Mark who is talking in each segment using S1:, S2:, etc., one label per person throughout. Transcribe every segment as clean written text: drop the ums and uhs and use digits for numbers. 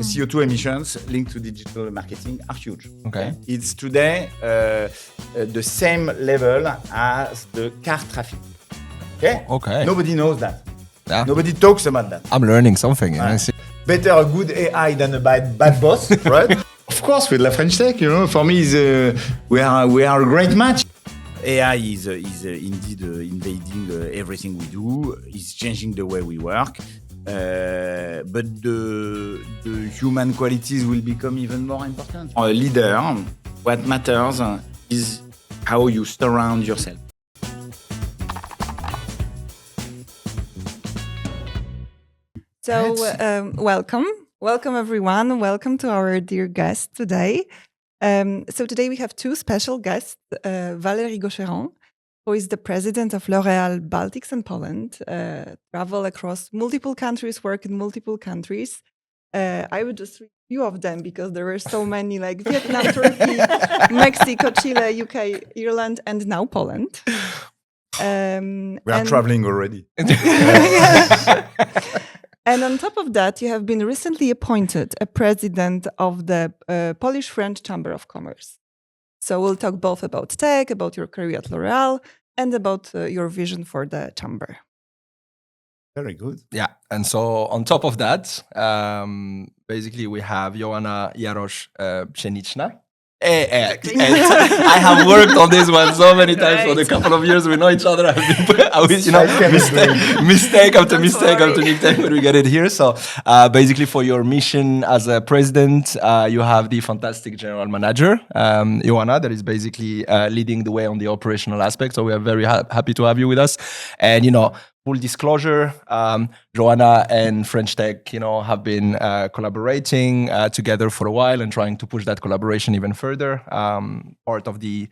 S1: the CO2 emissions linked to digital marketing are huge.
S2: Okay.
S1: It's today the same level as the car traffic. Okay. Nobody knows that.
S2: Yeah.
S1: Nobody talks about that.
S2: I'm learning something.
S1: Better a good AI than a bad boss, right? Of course, with La French Tech, for me, we are a great match. AI is indeed invading everything we do. It's changing the way we work. But the human qualities will become even more important. A leader, what matters is how you surround yourself.
S3: So, welcome everyone. Welcome to our dear guest today. So today we have two special guests, Valéry Gaucherand, who is the president of L'Oréal Baltics and Poland, travel across multiple countries, work in multiple countries. I would just read a few of them because there were so many, like Vietnam, Turkey, Mexico, Chile, UK, Ireland, and now Poland.
S1: We are traveling already.
S3: And on top of that, you have been recently appointed a president of the Polish-French Chamber of Commerce. So we'll talk both about tech, about your career at L'Oréal, and about your vision for the chamber.
S1: Very good.
S2: Yeah, and so on top of that, basically we have Joanna Jaroch-Pszeniczna. I have worked on this one so many times. For the couple of years we know each other. Mistake after mistake, but we get it here. So basically, for your mission as a president, you have the fantastic general manager, Joanna, that is basically leading the way on the operational aspect. So we are very happy to have you with us. And full disclosure, Joanna and French Tech, have been collaborating together for a while and trying to push that collaboration even further. Part of the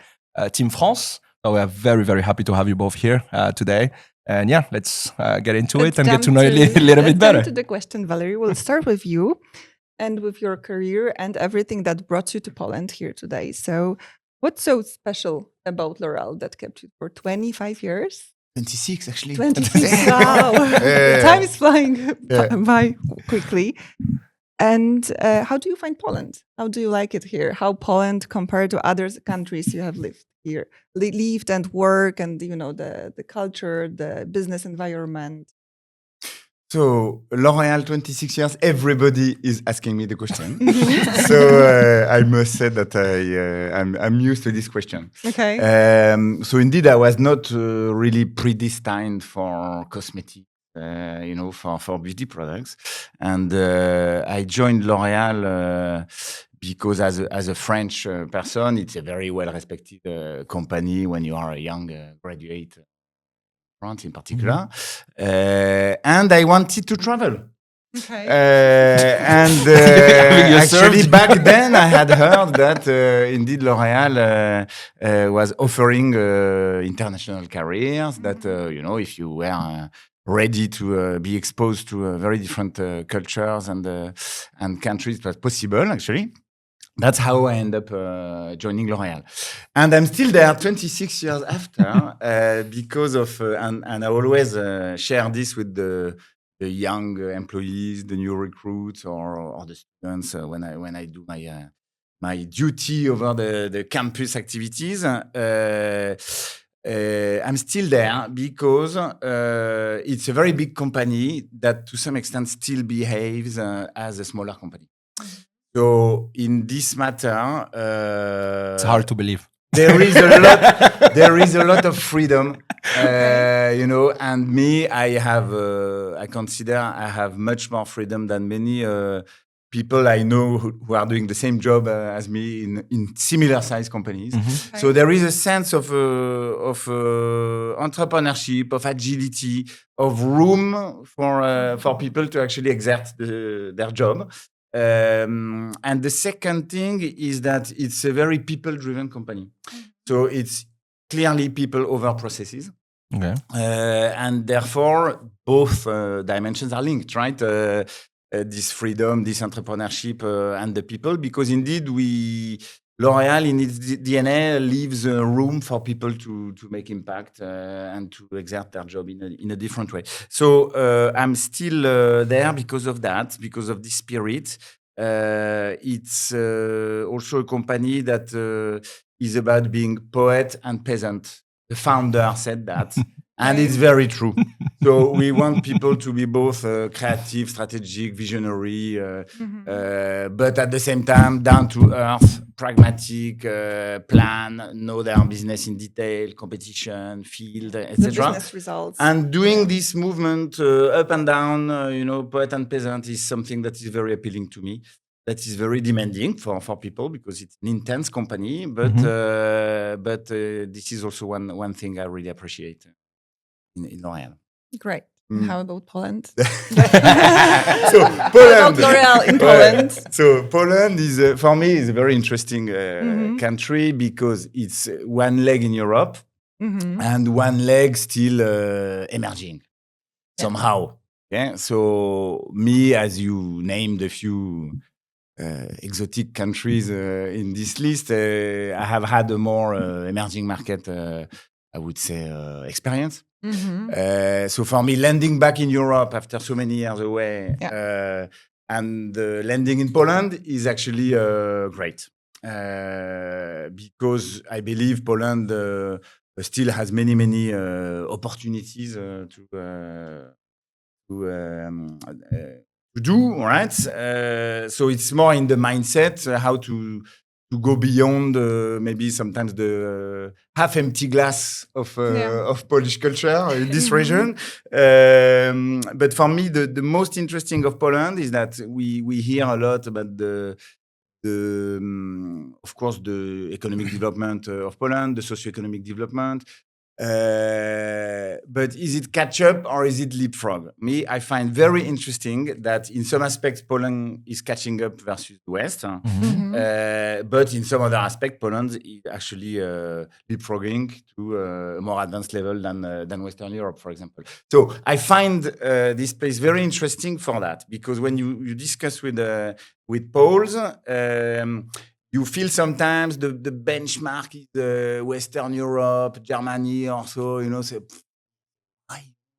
S2: Team France. So we are very, very happy to have you both here today. And yeah, let's get into it and get to know you a little bit better.
S3: To the question, Valéry, we'll start with you and with your career and everything that brought you to Poland here today. So what's so special about L'Oréal that kept you for 25 years?
S1: 26, actually.
S3: 26, wow. Time is flying by quickly. And how do you find Poland? How do you like it here? How Poland compared to other countries you have lived here, lived and work, and the culture, the business environment?
S1: So L'Oréal, 26 years, everybody is asking me the question. So I must say that I'm used to this question.
S3: Okay.
S1: So indeed, I was not really predestined for cosmetics, for beauty products. And I joined L'Oréal because as a French person, it's a very well-respected company when you are a young graduate. France in particular, and I wanted to travel.
S3: Okay.
S1: Actually, back then I had heard that indeed L'Oréal was offering international careers. That if you were ready to be exposed to very different cultures and countries, it was possible actually. That's how I end up joining L'Oréal. And I'm still there 26 years after because of, and I always share this with the young employees, the new recruits or the students when I do my duty over the campus activities. I'm still there because it's a very big company that to some extent still behaves as a smaller company. So in this matter,
S2: it's hard to believe.
S1: There is a lot of freedom, and me, I consider I have much more freedom than many people I know who are doing the same job as me in similar size companies. Mm-hmm. So there is a sense of entrepreneurship, of agility, of room for people to actually exert their job. And the second thing is that it's a very people-driven company. So it's clearly people over processes.
S2: Okay.
S1: And therefore, both dimensions are linked, right? This freedom, this entrepreneurship, and the people, because indeed L'Oréal in its DNA leaves room for people to make impact and to exert their job in a different way. So I'm still there because of that, because of this spirit. It's also a company that is about being poet and peasant. The founder said that, and it's very true. So we want people to be both creative, strategic, visionary, but at the same time down to earth, pragmatic, plan, know their business in detail, competition, field, etc.
S3: The business results.
S1: And doing this movement up and down, poet and peasant is something that is very appealing to me. That is very demanding for people because it's an intense company. But this is also one thing I really appreciate in L'Oréal.
S3: Great. And how about Poland?
S1: So
S3: How
S1: Poland.
S3: about L'Oréal in Poland?
S1: So Poland is for me is a very interesting country because it's one leg in Europe and one leg still emerging somehow. Yeah. So me, as you named a few exotic countries in this list, I have had a more emerging market, I would say, experience. So for me, landing back in Europe after so many years away and landing in Poland is actually great because I believe Poland still has many opportunities to do, right? So it's more in the mindset how to go beyond maybe sometimes the half-empty glass of Polish culture in this region. But for me, the most interesting of Poland is that we hear a lot about of course, the economic development of Poland, the socio-economic development. But is it catch up or is it leapfrog? Me, I find very interesting that in some aspects Poland is catching up versus the West, but in some other aspects Poland is actually leapfrogging to a more advanced level than Western Europe, for example. So I find this place very interesting for that because when you discuss with Poles. You feel sometimes the benchmark is Western Europe, Germany, or so, say,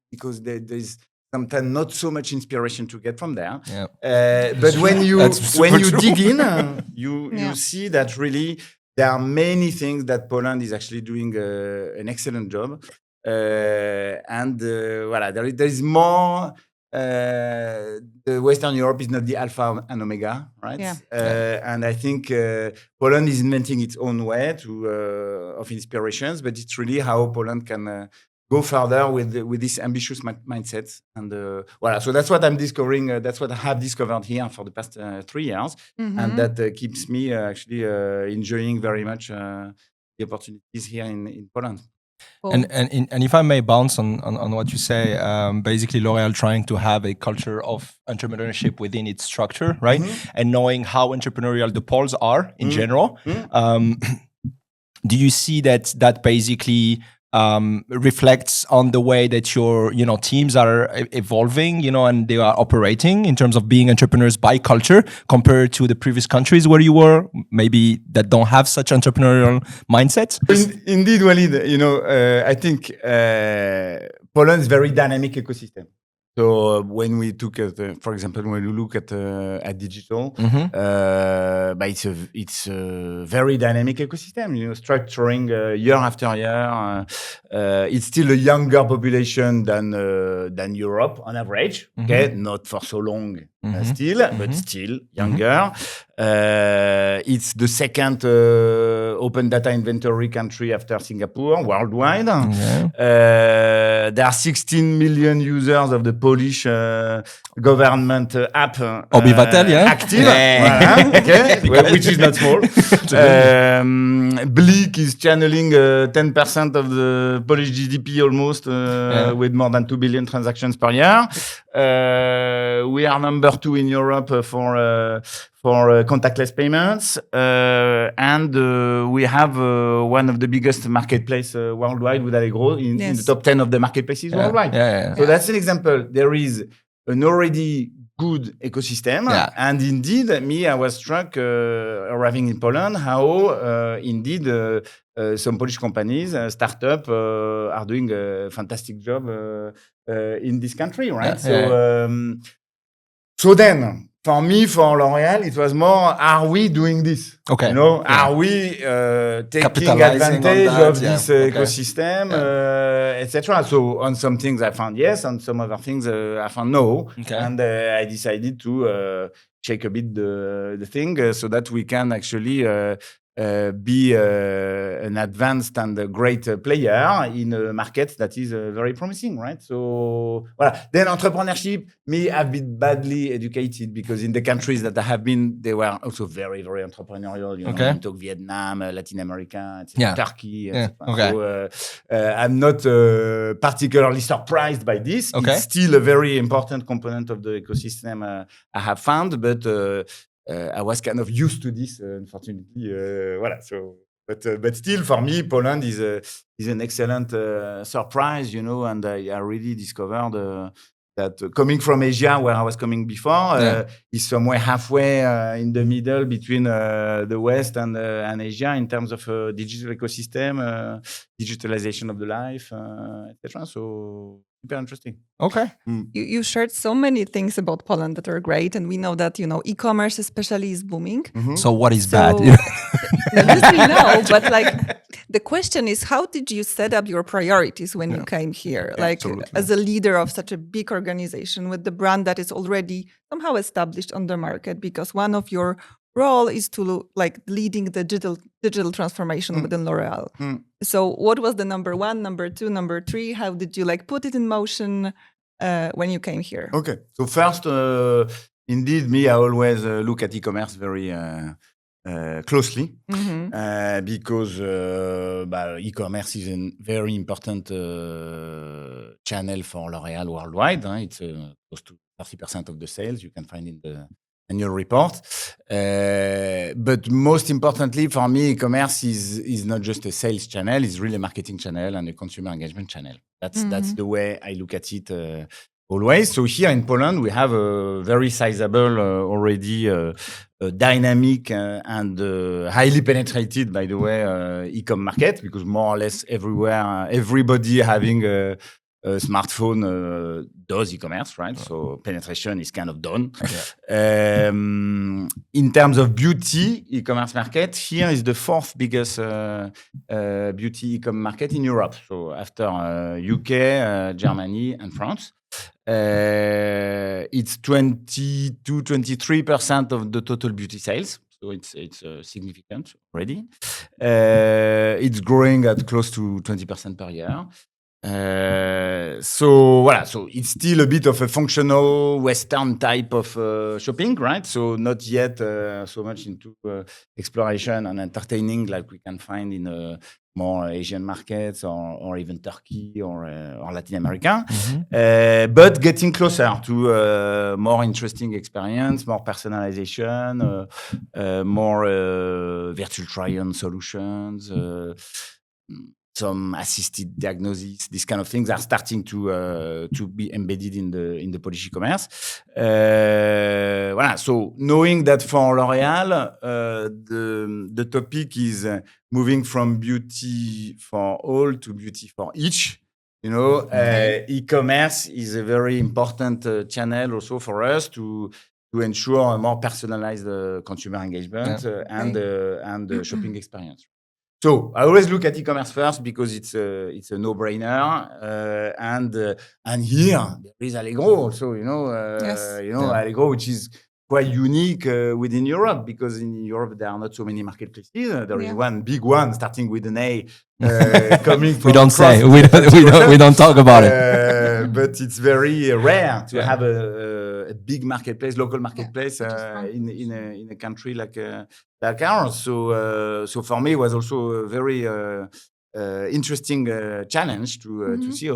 S1: because there's sometimes not so much inspiration to get from there. Yeah. But when you dig in, you see that really there are many things that Poland is actually doing an excellent job. And voilà, there is more. The Western Europe is not the alpha and omega, right? And I think Poland is inventing its own way of inspirations, but it's really how Poland can go further with this ambitious mindset. And voilà, so that's what I'm discovering. That's what I have discovered here for the past 3 years, and that keeps me actually enjoying very much the opportunities here in Poland.
S3: Cool.
S2: And if I may bounce on what you say, basically L'Oréal trying to have a culture of entrepreneurship within its structure, right? And knowing how entrepreneurial the Poles are in general. Do you see that basically reflects on the way that your teams are evolving, and they are operating in terms of being entrepreneurs by culture compared to the previous countries where you were, maybe that don't have such entrepreneurial mindsets?
S1: Indeed, Walid. I think Poland is very dynamic ecosystem. So when we took, for example, when we look at digital, but it's a very dynamic ecosystem. Structuring year after year. It's still a younger population than Europe on average. Okay, not for so long still, but still younger. It's the second open data inventory country after Singapore worldwide. There are 16 million users of the Polish government app active, which is not small. Bleak is channeling 10% of the Polish GDP almost, with more than 2 billion transactions per year. We are number 2 in Europe for contactless payments, and we have one of the biggest marketplace worldwide with Allegro in the top 10 of the marketplaces worldwide. So that's an example. There is an already good ecosystem, and indeed, I was struck arriving in Poland how indeed some Polish companies, startup, are doing a fantastic job in this country, right? So then. for me, for L'Oréal, it was more, are we doing this?
S2: Okay.
S1: You know,
S2: Yeah.
S1: are we taking
S2: Capitalizing
S1: advantage
S2: on that,
S1: of this
S2: okay.
S1: ecosystem, etc.? So on some things I found yes, on some other things I found no.
S2: Okay.
S1: And I decided to check a bit the thing so that we can actually be an advanced and a great player in a market that is very promising, right? So, voilà. Then entrepreneurship, me, I've been badly educated because in the countries that I have been, they were also very, very entrepreneurial. You know,
S2: Okay.
S1: talk Vietnam, Latin America, etc.,
S2: Yeah.
S1: Turkey,
S2: Yeah.
S1: etc.
S2: Okay.
S1: So I'm not particularly surprised by this.
S2: Okay.
S1: It's still a very important component of the ecosystem I have found, but I was kind of used to this, unfortunately. Voilà. So, but still, for me, Poland is an excellent surprise, you know, and I really discovered that coming from Asia, where I was coming before, is somewhere halfway in the middle between the West and Asia in terms of digital ecosystem, digitalization of the life, etc. So super interesting.
S2: Okay.
S3: You shared so many things about Poland that are great, and we know that e-commerce especially is booming.
S1: Mm-hmm.
S2: So what is
S3: So-
S2: bad?
S3: This we know, but like the question is, how did you set up your priorities when you came here?
S1: Yeah,
S3: Like
S1: absolutely.
S3: as a leader of such a big organization with the brand that is already somehow established on the market, because one of your role is to leading the digital transformation within L'Oréal. So what was the number one, number two, number three? How did you put it in motion when you came here?
S1: Okay. So first, indeed, me, I always look at e-commerce very closely because e-commerce is a very important channel for L'Oréal worldwide. It's close to 30% of the sales you can find in the annual report. But most importantly for me, e-commerce is not just a sales channel, it's really a marketing channel and a consumer engagement channel. That's the way I look at it always. So here in Poland, we have a very sizable already dynamic and highly penetrated, by the way, e-com market, because more or less everywhere, everybody having a smartphone does e-commerce, right? So penetration is kind of done. In terms of beauty e-commerce market, here is the fourth biggest beauty e-com market in Europe. So after UK, Germany, and France. It's 22-23% of the total beauty sales. So it's significant already. It's growing at close to 20% per year. So it's still a bit of a functional Western type of shopping, right? So not yet so much into exploration and entertaining like we can find in more Asian markets or even Turkey or Latin America, but getting closer to more interesting experience, more personalization, more virtual try-on solutions, some assisted diagnosis. These kind of things are starting to be embedded in the Polish e-commerce. So knowing that for L'Oréal, the topic is moving from beauty for all to beauty for each. You know, e-commerce is a very important channel also for us to ensure a more personalized consumer engagement and shopping experience. So I always look at e-commerce first because it's a no-brainer, and here there is Allegro also. Allegro, which is quite unique within Europe, because in Europe there are not so many marketplaces. There is one big one starting with an A, coming from.
S2: We don't say we don't talk about it.
S1: But it's very rare to have a big marketplace, local marketplace in a country like ours. So for me, it was also a very interesting challenge to see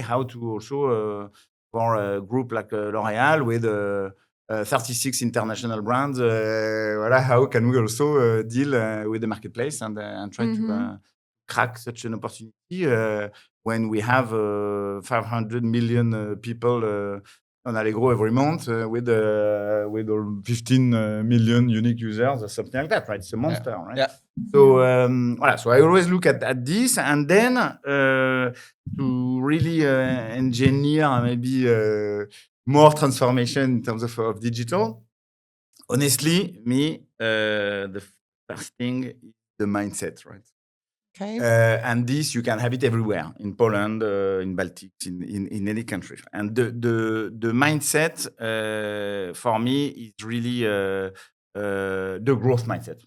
S1: how to also for a group like L'Oréal with 36 international brands, how can we also deal with the marketplace and try to crack such an opportunity when we have 500 million people on Allegro every month with 15 million unique users or something like that, right? It's a monster, right? Yeah. So so I always look at this, and then to really engineer maybe more transformation in terms of digital. honestly, the first thing is the mindset, right?
S3: Okay.
S1: And this you can have it everywhere in Poland, in Baltics, in any country. And the mindset for me is really the growth mindset,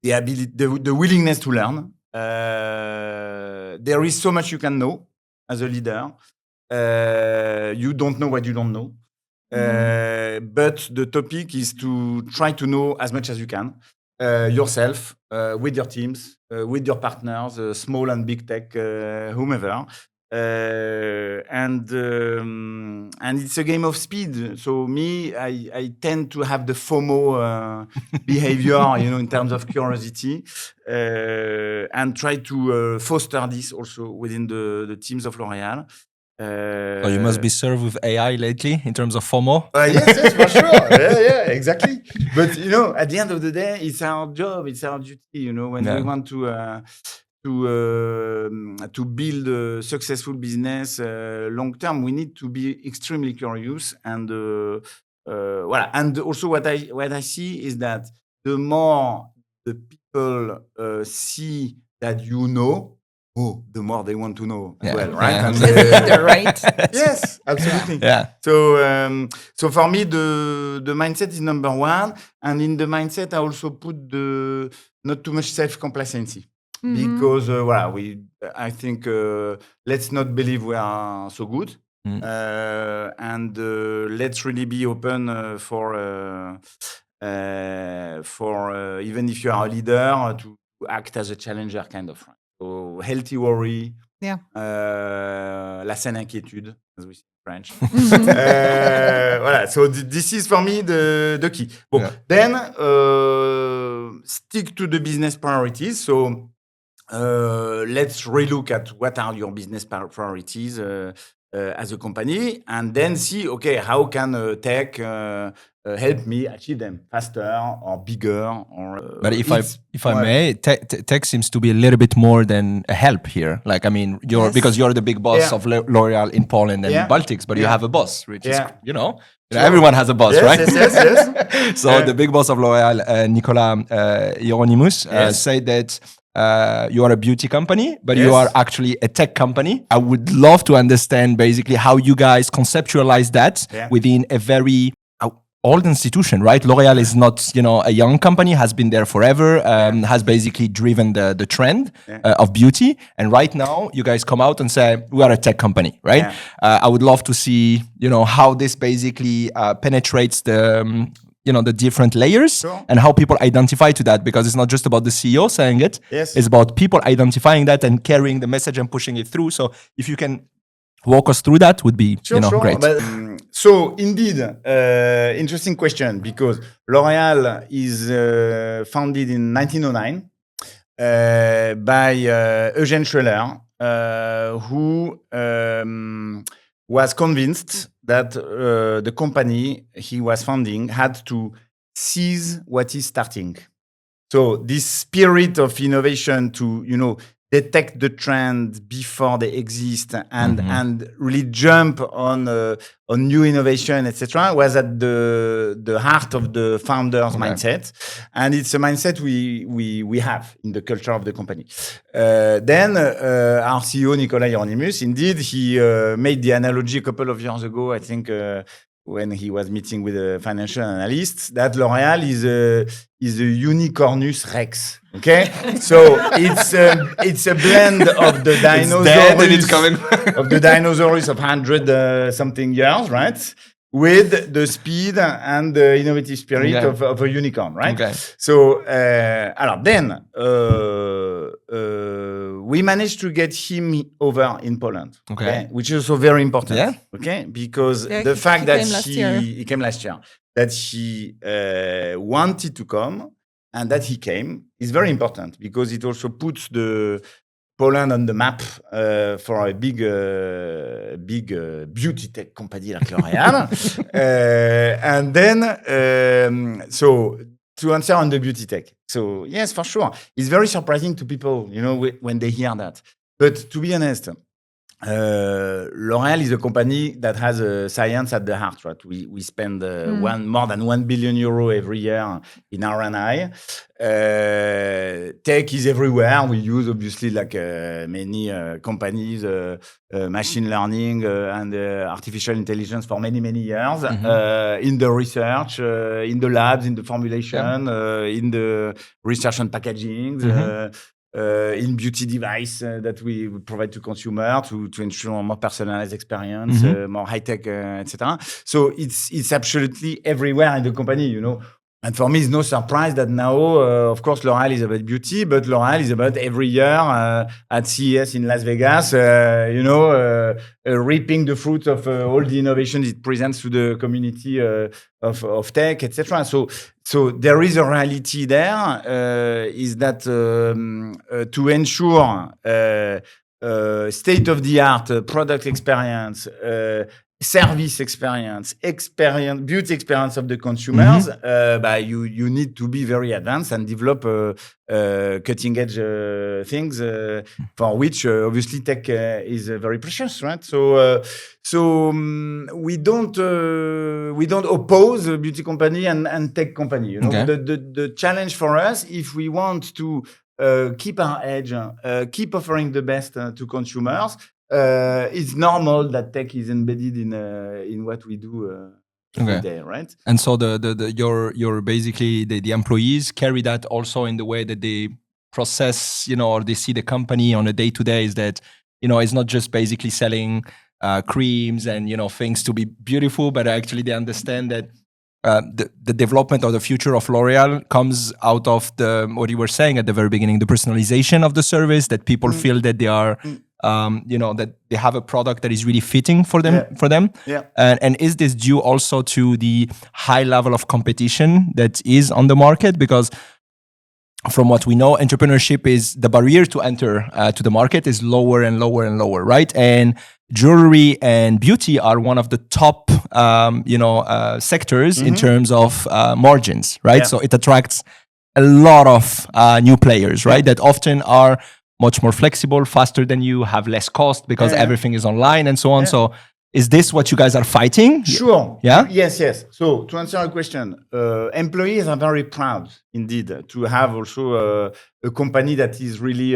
S1: the ability, the willingness to learn. There is so much you can know as a leader. You don't know what you don't know. But the topic is to try to know as much as you can yourself, with your teams, with your partners, small and big tech, whomever. And it's a game of speed. So I tend to have the FOMO behavior, in terms of curiosity, and try to foster this also within the teams of L'Oréal.
S2: So you must be served with AI lately in terms of FOMO.
S1: Yes, for sure. Yeah, exactly. But at the end of the day, it's our job, it's our duty. When we want to build a successful business long term, we need to be extremely curious. And And also, what I see is that the more the people see that the more they want to know as well, right?
S2: Yeah.
S1: And,
S3: They're right.
S1: Yes, absolutely.
S2: Yeah.
S1: So for me, the mindset is number one, and in the mindset, I also put not too much self-complacency, because I think let's not believe we are so good, and let's really be open for even if you are a leader, to act as a challenger, kind of. So healthy worry, la saine inquiétude, as we say in French. So this is for me the key. Then stick to the business priorities. So let's relook at what are your business priorities as a company, and then see, okay, how can tech help me achieve them faster or bigger?
S2: But if I may, tech seems to be a little bit more than a help here. Like, I mean, because you're the big boss of L'Oréal in Poland and Baltics, but you have a boss, which is, everyone has a boss, right?
S1: Yes.
S2: So the big boss of L'Oréal, Nicolas Hieronymus, said that you are a beauty company, but you are actually a tech company. I would love to understand basically how you guys conceptualize that within a very old institution, right? L'Oréal is not, a young company, has been there forever, has basically driven the trend of beauty. And right now, you guys come out and say, we are a tech company, right? I would love to see, how this basically penetrates the different layers and how people identify to that, because it's not just about the CEO saying it. It's about people identifying that and carrying the message and pushing it through. So if you can walk us through that, would be great.
S1: But, so indeed, interesting question, because L'Oréal is founded in 1909 by Eugène Schueller, who was convinced that the company he was founding had to seize what is starting. So this spirit of innovation to, detect the trend before they exist and really jump on new innovation, etc., was at the heart of the founder's mindset, and it's a mindset we have in the culture of the company. Then our CEO Nicolas Hieronymus, indeed, he made the analogy a couple of years ago, I think. When he was meeting with a financial analyst, that L'Oréal is a Unicornus Rex. Okay, so it's a blend of the dinosaurs of 100 something years, right? With the speed and the innovative spirit of a unicorn, right? Okay. So, then we managed to get him over in Poland, which is also very important, because the fact that he came last year, that he wanted to come and that he came is very important, because it also puts the Poland on the map for a big beauty tech company like L'Oréal. And then, so to answer on the beauty tech. So yes, for sure. It's very surprising to people, when they hear that. But to be honest, L'Oréal is a company that has science at the heart, right? We spend more than 1 billion euro every year in R&I. Tech is everywhere. We use obviously like many companies, machine learning and artificial intelligence for many years in the research, in the labs, in the formulation, in the research and packaging. In beauty device that we provide to consumer to ensure more personalized experience, more high tech, etc. So it's absolutely everywhere in the company, you know. And for me, it's no surprise that now, of course, L'Oréal is about beauty, but L'Oréal is about every year at CES in Las Vegas, reaping the fruits of all the innovations it presents to the community of tech, etc. So there is a reality there, is that to ensure state-of-the-art product experience, service experience, beauty experience of the consumers, you need to be very advanced and develop cutting edge things for which obviously tech is very precious, right? So we don't oppose a beauty company and tech company. You know, the challenge for us, if we want to keep our edge, keep offering the best to consumers. It's normal that tech is embedded in what we do every day, right?
S2: And so your basically the employees carry that also in the way that they process, you know, or they see the company on a day-to-day. Is that, you know, it's not just basically selling creams and, you know, things to be beautiful, but actually they understand that the development or the future of L'Oréal comes out of what you were saying at the very beginning, the personalization of the service, that people feel that they are that they have a product that is really fitting for them. And is this due also to the high level of competition that is on the market? Because from what we know, entrepreneurship is the barrier to enter to the market is lower and lower, right? And jewelry and beauty are one of the top sectors in terms of margins, right? So it attracts a lot of new players, right? That often are much more flexible, faster than you, have less cost because everything is online and so on. So is this what you guys are fighting?
S1: Sure.
S2: Yeah?
S1: Yes. So to answer your question, employees are very proud indeed to have also a company that is really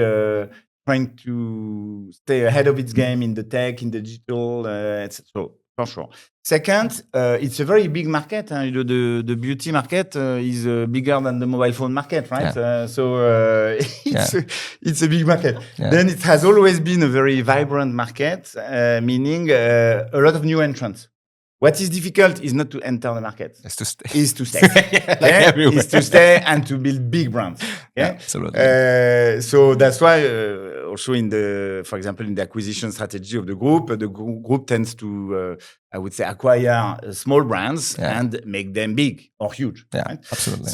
S1: trying to stay ahead of its game in the tech, in the digital, etc. So for sure. Second, it's a very big market. The beauty market is bigger than the mobile phone market, right? It's a big market. Then it has always been a very vibrant market, meaning a lot of new entrants. What is difficult is not to enter the market.
S2: It's to stay.
S1: Is to stay. Is to stay and to build big brands.
S2: Absolutely.
S1: So that's why also for example, in the acquisition strategy of the group tends to, I would say, acquire small brands and make them big or huge.
S2: Yeah,
S1: right?
S2: absolutely.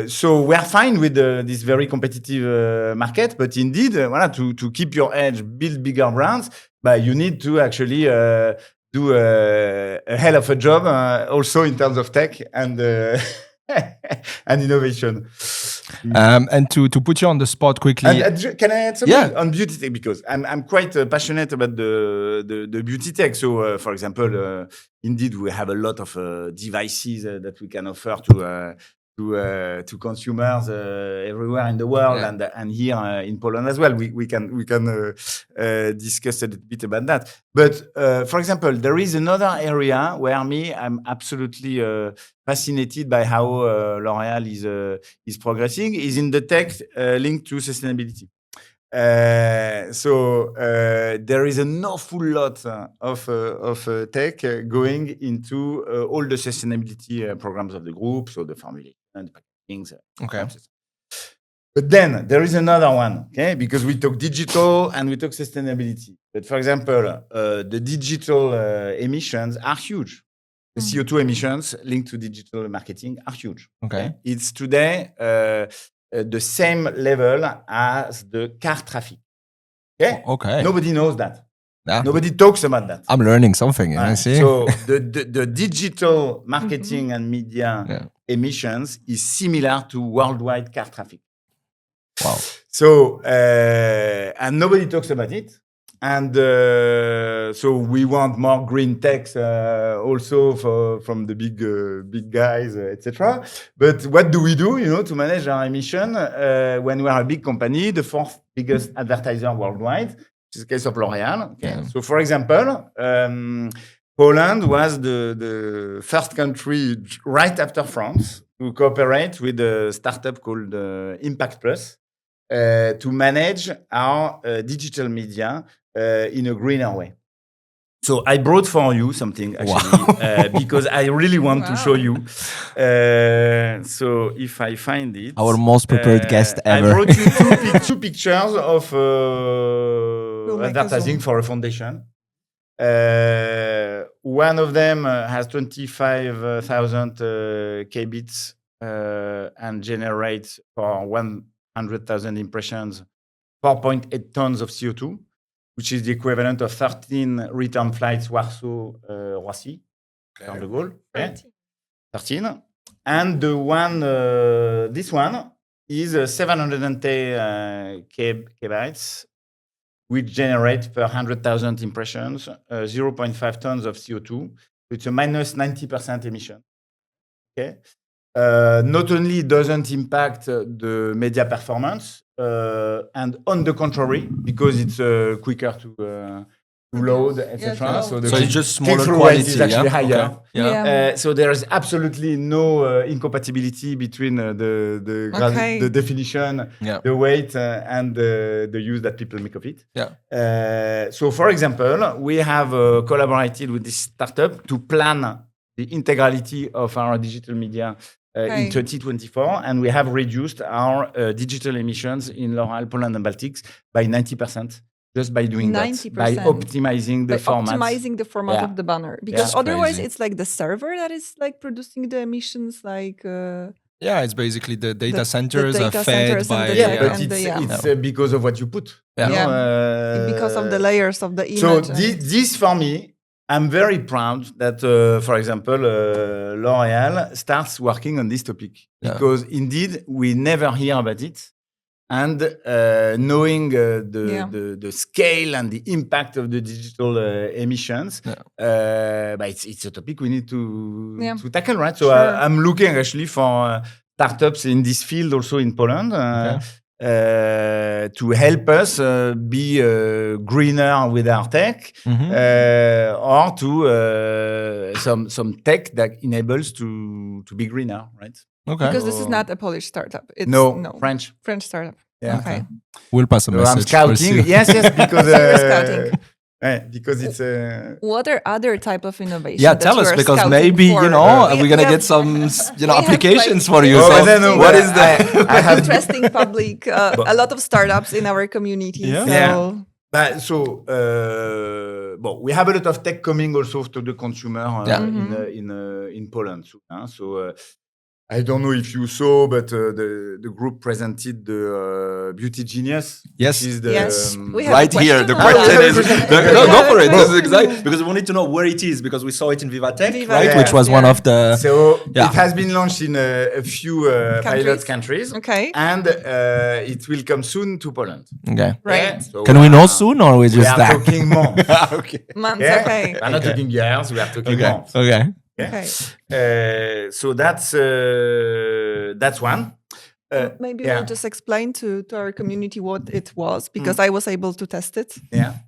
S1: So we are fine with this very competitive market, but indeed, to keep your edge, build bigger brands, you need to actually do a hell of a job also in terms of tech and and innovation.
S2: And to put you on the spot quickly,
S1: can I add something on beauty tech, because I'm quite passionate about the beauty tech. So for example, indeed we have a lot of devices that we can offer to consumers everywhere in the world and here in Poland as well. We can discuss a little bit about that. But for example, there is another area where I'm absolutely fascinated by how L'Oréal is progressing, is in the tech linked to sustainability. So there is an awful lot of tech going into all the sustainability programs of the group, so the formulation, the packaging.
S2: Okay.
S1: But then there is another one, because we talk digital and we talk sustainability. But for example, the digital emissions are huge. The CO2 emissions linked to digital marketing are huge.
S2: Okay.
S1: It's today the same level as the car traffic.
S2: Okay.
S1: Nobody knows that.
S2: Yeah.
S1: Nobody talks about that.
S2: I'm learning something. I see.
S1: So the digital marketing and media emissions is similar to worldwide car traffic.
S2: Wow.
S1: So and nobody talks about it. And so we want more green techs also from the big guys, etc. But what do we do, to manage our emission when we are a big company, the fourth biggest advertiser worldwide, which is the case of L'Oréal. Okay.
S2: Yeah.
S1: So for example, Poland was the first country right after France to cooperate with a startup called Impact Plus to manage our digital media in a greener way. So I brought for you something actually because I really want to show you. So if I find it,
S2: our most prepared guest ever.
S1: I brought you two pictures of advertising for a foundation. One of them has 25,000 kbits and generates for 100,000 impressions 4.8 tons of CO2, which is the equivalent of 13 return flights Warsaw, Roissy, Charles de Gaulle. 13. And the one, this one is 710 kbytes, which generates per 100,000 impressions 0.5 tons of CO2. It's a minus 90% emission. Okay. Not only doesn't impact the media performance, and on the contrary, because it's quicker to load, etc. So
S2: it's just smaller
S1: click-through
S2: quality,
S1: rate is actually higher.
S2: Okay. Yeah.
S1: So there is absolutely no incompatibility between the definition, the weight, and the use that people make of it.
S2: Yeah.
S1: So, for example, we have collaborated with this startup to plan the integrality of our digital media in 2024, and we have reduced our digital emissions in L'Oréal Poland Baltics by 90%. Just by doing 90%. That, by optimizing the format.
S3: Optimizing the format of the banner. Because otherwise it's like the server that is like producing the emissions, like...
S2: it's basically the data centers are fed
S3: centers
S2: by...
S1: but it's because of what you put.
S3: Because of the layers of the image.
S1: So this for me, I'm very proud that, for example, L'Oréal starts working on this topic. Because indeed, we never hear about it. And knowing the scale and the impact of the digital emissions, it's a topic we need to tackle, right? So I'm looking actually for startups in this field also in Poland to help us be greener with our tech, or to some tech that enables to be greener, right?
S2: Okay.
S3: Because this is not a Polish startup. It's
S1: French
S3: startup.
S1: Yeah.
S3: Okay.
S2: We'll pass a message.
S1: I'm scouting. Yes, because because it's.
S3: What are other type of innovations?
S2: Yeah, tell us, because maybe we're gonna get some applications for you. So what is that?
S1: I have
S3: interesting public. A lot of startups in our community.
S1: So we have a lot of tech coming also to the consumer in Poland. So I don't know if you saw, but the group presented the Beauty Genius.
S2: Yes.
S1: Which is the,
S2: right here. The question is, go for it. This is exactly, because we wanted to know where it is, because we saw it in Vivatech, right? Which was one of the...
S1: So it has been launched in a few pilot countries.
S3: Okay.
S1: And it will come soon to Poland.
S2: Okay.
S3: Right.
S1: So
S2: can we know soon, or we just...
S1: We are talking months.
S3: Okay. Months, okay.
S1: We are not talking years, we are talking months.
S2: Okay.
S3: Okay.
S1: So that's one.
S3: Maybe we'll just explain to our community what it was, because I was able to test it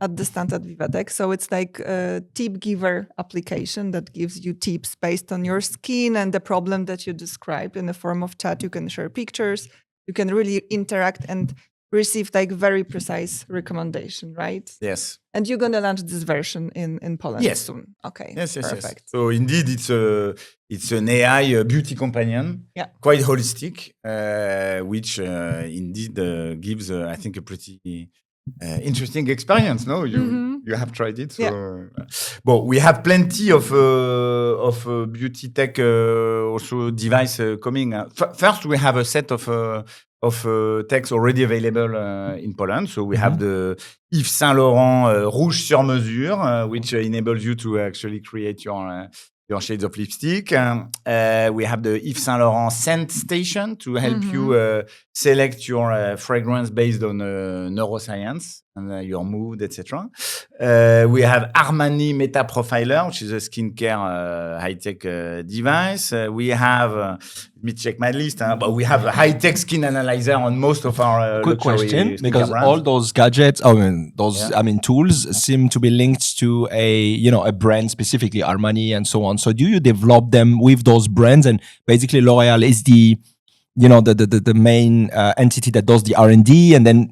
S3: at the stand at Vivatech. So it's like a tip giver application that gives you tips based on your skin and the problem that you described in the form of chat. You can share pictures, you can really interact and receive like very precise recommendation, right?
S1: Yes.
S3: And you're gonna launch this version in Poland soon. Okay.
S1: Yes.
S3: Perfect.
S1: So indeed, it's an AI beauty companion, quite holistic, which indeed gives I think a pretty interesting experience. No, you have tried it. So, but we have plenty of beauty tech also device coming. First, we have a set of techs already available in Poland. So we have the Yves Saint Laurent Rouge sur mesure, which enables you to actually create your shades of lipstick. We have the Yves Saint Laurent Scent Station to help you select your fragrance based on neuroscience. and your mood, etc. We have Armani Meta Profiler, which is a skincare high-tech device. We have, let me check my list, but we have a high-tech skin analyzer on most of our
S2: Quick question,
S1: skincare
S2: because
S1: brands.
S2: all those gadgets, tools seem to be linked to a brand, specifically Armani and so on. So do you develop them with those brands, and basically L'Oréal is the main entity that does the R&D and then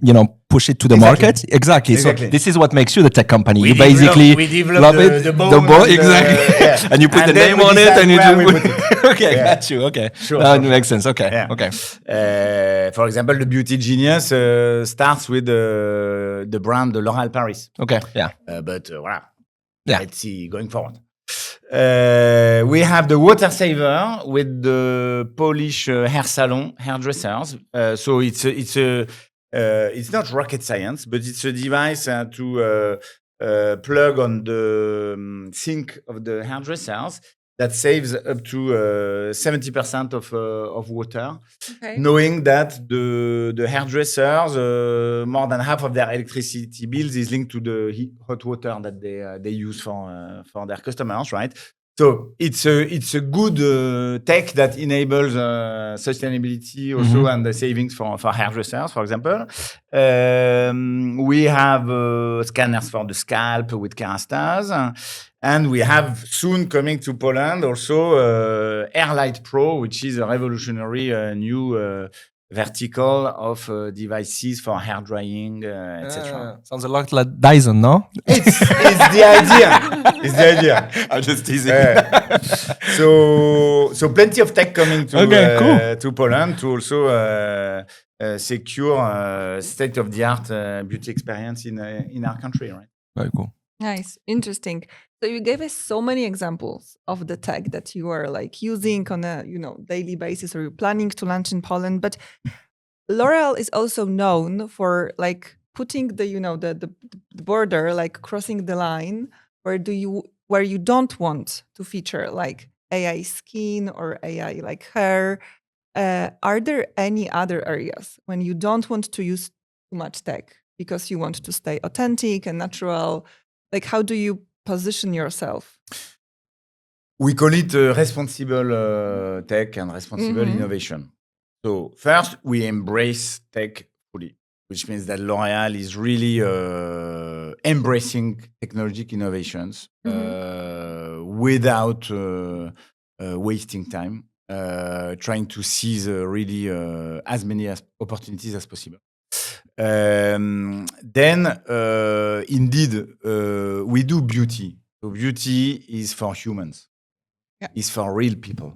S2: push it to the market? Exactly. So this is what makes you the tech company.
S1: We develop the bone
S2: exactly. And you put the name on it, and you just okay, got you. Okay, sure. That makes sense. Okay, okay.
S1: For example, the Beauty Genius starts with the brand L'Oréal Paris.
S2: Okay, yeah.
S1: But voilà. Let's see going forward. We have the water saver with the Polish hair salon hairdressers. So it's not rocket science, but it's a device to plug on the sink of the hairdressers that saves up to 70% of water. Okay. Knowing that the hairdressers, more than half of their electricity bills is linked to the hot water that they use for their customers, right? So it's a good tech that enables sustainability also and the savings for hairdressers, for example. We have scanners for the scalp with Kerastase. And we have soon coming to Poland also Airlight Pro, which is a revolutionary new vertical of devices for hair drying, etc.
S2: Sounds a lot like Dyson, no?
S1: It's the idea. It's the idea.
S2: I'm just teasing.
S1: So plenty of tech coming to Poland to also secure state-of-the-art beauty experience in our country, right?
S2: Very cool.
S3: Nice, interesting. So you gave us so many examples of the tech that you are using on a daily basis, or you're planning to launch in Poland. But L'Oréal is also known for putting the border, crossing the line where you don't want to feature AI skin or AI hair. Are there any other areas when you don't want to use too much tech because you want to stay authentic and natural? How do you position yourself?
S1: We call it responsible tech and responsible innovation. So first, we embrace tech fully, which means that L'Oréal is really embracing technological innovations without wasting time, trying to seize really as many opportunities as possible. Then, indeed, we do beauty. So beauty is for humans. Yeah. It's for real people.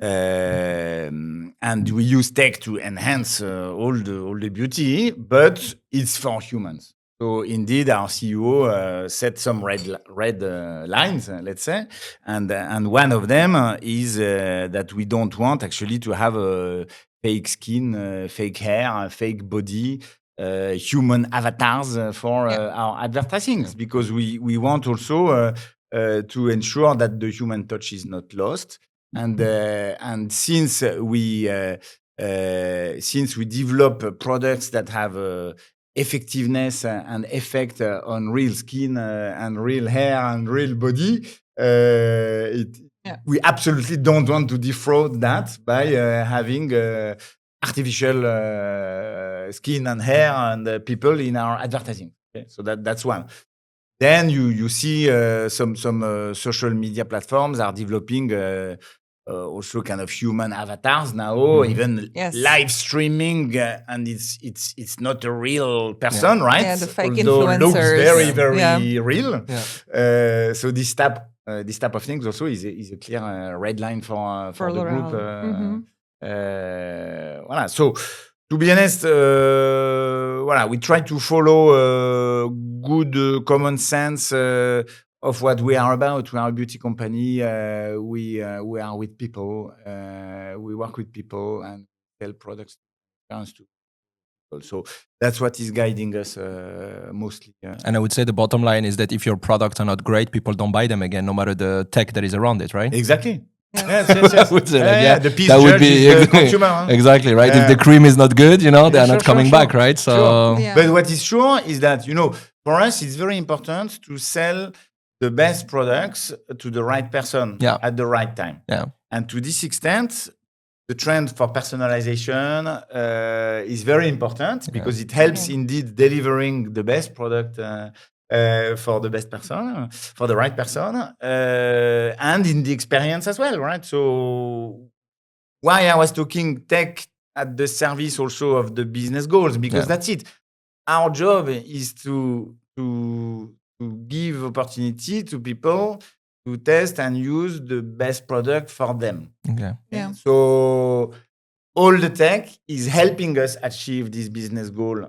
S1: And we use tech to enhance all the beauty, but it's for humans. So indeed, our CEO set some red lines, let's say, and one of them is that we don't want actually to have a fake skin, fake hair, fake body, human avatars for our advertising, because we want also to ensure that the human touch is not lost. And since we develop products that have effectiveness and effect on real skin and real hair and real body, we absolutely don't want to defraud that by having artificial skin and hair and people in our advertising. Okay? So that's one. Then you see some social media platforms are developing also kind of human avatars now, even live streaming, and it's not a real person, right?
S3: Yeah, the fake
S1: Although
S3: influencers.
S1: Looks very real. Yeah. So this type of things also is a clear red line for the
S3: L'Oréal.
S1: group. Voilà. So to be honest, we try to follow good common sense of what we are about. We are a beauty company. We are with people. We work with people and sell products to people. So that's what is guiding us mostly.
S2: And I would say the bottom line is that if your products are not great, people don't buy them again, no matter the tech that is around it, right?
S1: Exactly. Yes.
S2: I would say, like,
S1: The peace
S2: that would
S1: judge
S2: be
S1: is the consumer. Huh?
S2: exactly right.
S1: Yeah.
S2: If the cream is not good, they are not coming
S1: Sure.
S2: back, right? So,
S1: Sure.
S3: Yeah.
S1: But what is sure is that, for us, it's very important to sell the best products to the right person at the right time.
S2: Yeah.
S1: And to this extent, the trend for personalization is very important because it helps indeed delivering the best product for the best person, for the right person, and in the experience as well, right? So why I was talking tech at the service also of the business goals, because that's it. Our job is to give opportunity to people to test and use the best product for them.
S2: Okay.
S3: Yeah.
S1: So all the tech is helping us achieve this business goal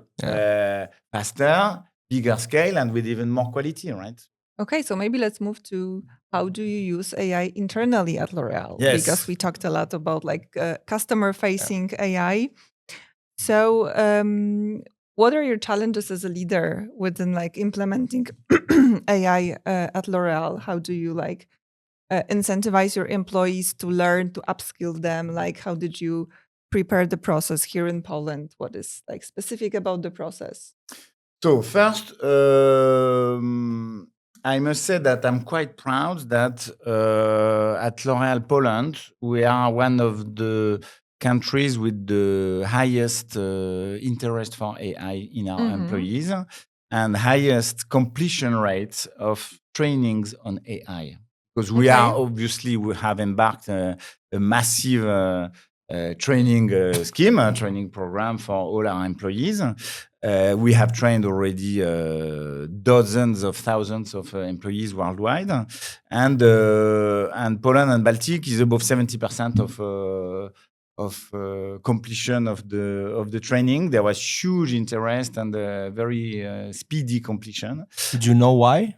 S1: faster, bigger scale, and with even more quality, right?
S3: Okay, so maybe let's move to how do you use AI internally at L'Oréal?
S1: Yes.
S3: Because we talked a lot about customer-facing AI. So what are your challenges as a leader within implementing AI at L'Oréal? How do you incentivize your employees to learn, to upskill them? How did you prepare the process here in Poland? What is specific about the process?
S1: So first, I must say that I'm quite proud that at L'Oréal Poland, we are one of the countries with the highest interest for AI in our employees and highest completion rates of trainings on AI. Because we have embarked a massive training scheme, a training program for all our employees. We have trained already dozens of thousands of employees worldwide, and Poland and Baltic is above 70% of completion of the training. There was huge interest and very speedy completion.
S2: Did you know why?